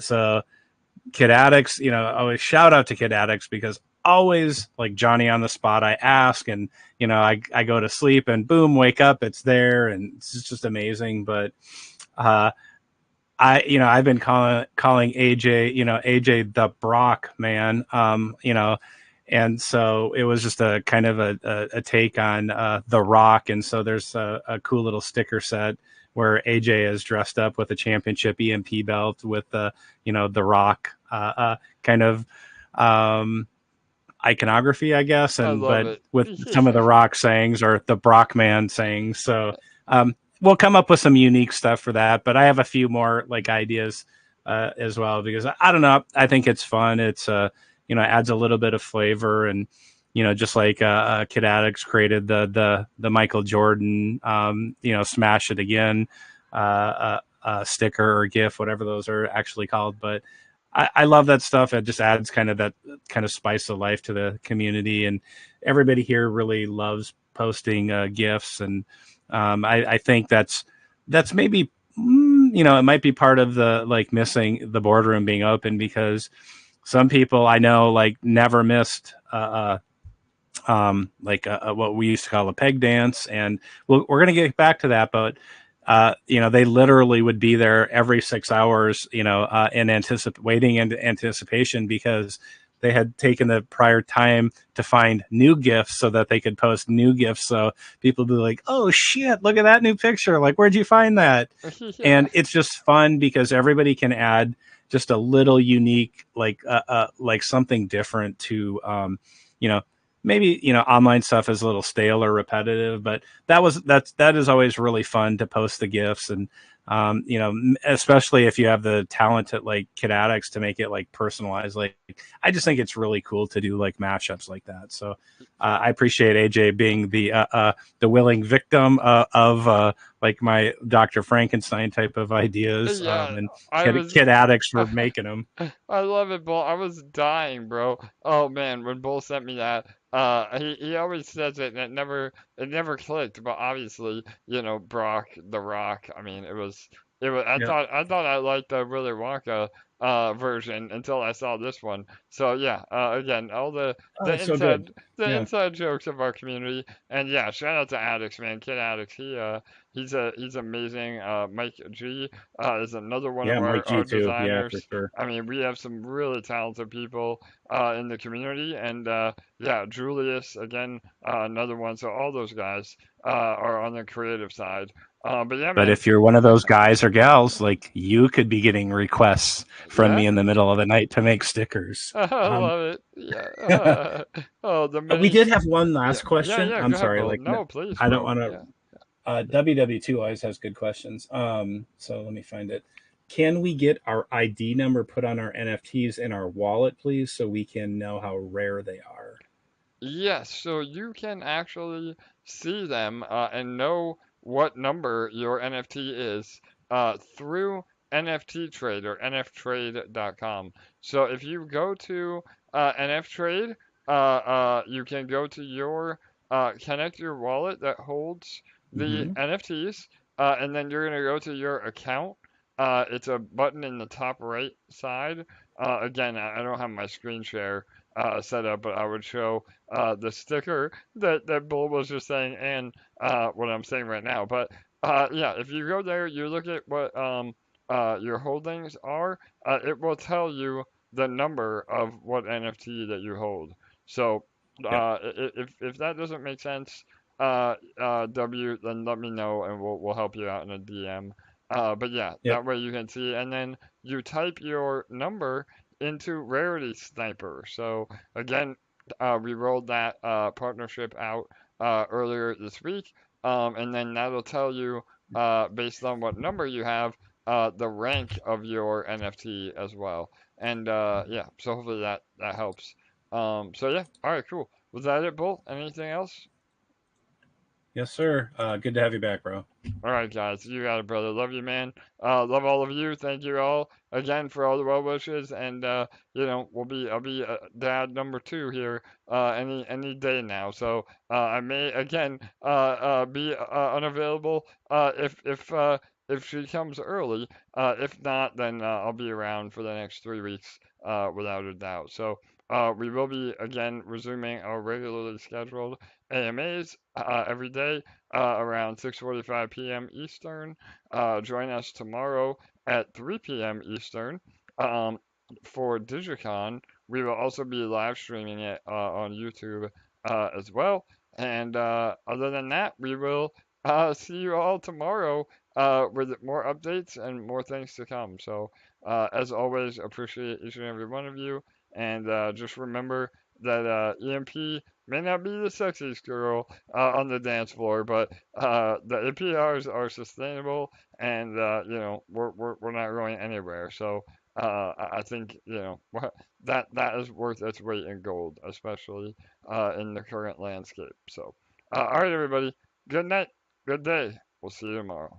so Kid Addicts, always shout out to Kid Addicts because always like Johnny on the spot, I ask and, I go to sleep and boom, wake up, it's there. And it's just amazing. But I I've been calling AJ, AJ the Brock man, and so it was just a kind of a take on the Rock, and so there's a cool little sticker set where AJ is dressed up with a championship EMP belt with the the Rock kind of iconography, I guess, I and love but it. with some of the Rock sayings or the Brockman sayings. So we'll come up with some unique stuff for that. But I have a few more like ideas as well, because I don't know. I think it's fun. It's adds a little bit of flavor, and just like Kid Addicts created the Michael Jordan smash it again sticker or GIF, whatever those are actually called, but I love that stuff. It just adds kind of that kind of spice of life to the community, and everybody here really loves posting GIFs, and I think that's maybe it might be part of the like missing the boardroom being open, because some people I know like never missed what we used to call a peg dance, and we're going to get back to that, but they literally would be there every 6 hours, waiting in anticipation, because they had taken the prior time to find new gifts so that they could post new gifts. So people would be like, "Oh shit, look at that new picture! Like, where'd you find that?" Yeah. And it's just fun because everybody can add just a little unique, like something different to, maybe online stuff is a little stale or repetitive, but that is always really fun to post the gifs, and especially if you have the talent at like Kid Addicts to make it like personalized. Like, I just think it's really cool to do like mashups like that. So I appreciate AJ being the willing victim of like my Dr. Frankenstein type of ideas, Yeah, and I was. Kid Addicts for making them. I love it, Bull. I was dying, bro. Oh man, when Bull sent me that, he always says it, and it never clicked. But obviously, Brock the Rock. I mean, it was. Yeah. I thought I liked the Willy Wonka version until I saw this one. So yeah, again, all Oh, so good. the Yeah. inside jokes of our community, and yeah, shout out to Addicts, man, Kid Addicts. He's amazing. Mike G is another one Yeah, of Mike our G too. Yeah, for designers. sure. I mean, we have some really talented people in the community, and yeah, Julius again, another one. So all those guys are on the creative side. But yeah, But man, if you're one of those guys or gals, like, you could be getting requests from me yeah, in the middle of the night to make stickers. I love it. Yeah. Oh, the We did minis. have one Yeah, last question. yeah. I'm Go ahead, sorry, Bull. like, No, please, I don't bro. want to. Yeah. WW2 always has good questions. So let me find it. Can we get our ID number put on our NFTs in our wallet, please, so we can know how rare they are? Yes, so you can actually see them and know what number your NFT is through NFT Trade or nftrade.com. So if you go to NFTrade, you can go to connect your wallet that holds the Mm-hmm. NFTs, and then you're going to go to your account. It's a button in the top right side. Again, I don't have my screen share set up, but I would show the sticker that Bull was just saying, and what I'm saying right now. But yeah, if you go there, you look at what your holdings are, it will tell you the number of what NFT that you hold. So Yep. if that doesn't make sense, W, then let me know and we'll help you out in a DM. But yeah, Yep. that way you can see, and then you type your number into Rarity Sniper. So again, we rolled that partnership out earlier this week, and then that'll tell you based on what number you have the rank of your NFT as well. And yeah, so hopefully that helps. So yeah, all right, cool. Was that it, Bull? Anything else? Yes, sir. Good to have you back, bro. All right, guys, you got it, brother. Love you, man. Love all of you. Thank you all again for all the well wishes, and I'll be dad number 2 here any day now. So I may again be unavailable if she comes early. If not, then I'll be around for the next 3 weeks without a doubt. So. We will be again resuming our regularly scheduled AMAs every day around 6:45 p.m. Eastern. Join us tomorrow at 3 p.m. Eastern. Um, for Digicon, we will also be live streaming it on YouTube as well. And other than that, we will see you all tomorrow with more updates and more things to come. So, as always, appreciate each and every one of you. And just remember that EMP may not be the sexiest girl on the dance floor, but the APRs are sustainable, and we're not going anywhere. So I think that is worth its weight in gold, especially in the current landscape. So, all right, everybody. Good night. Good day. We'll see you tomorrow.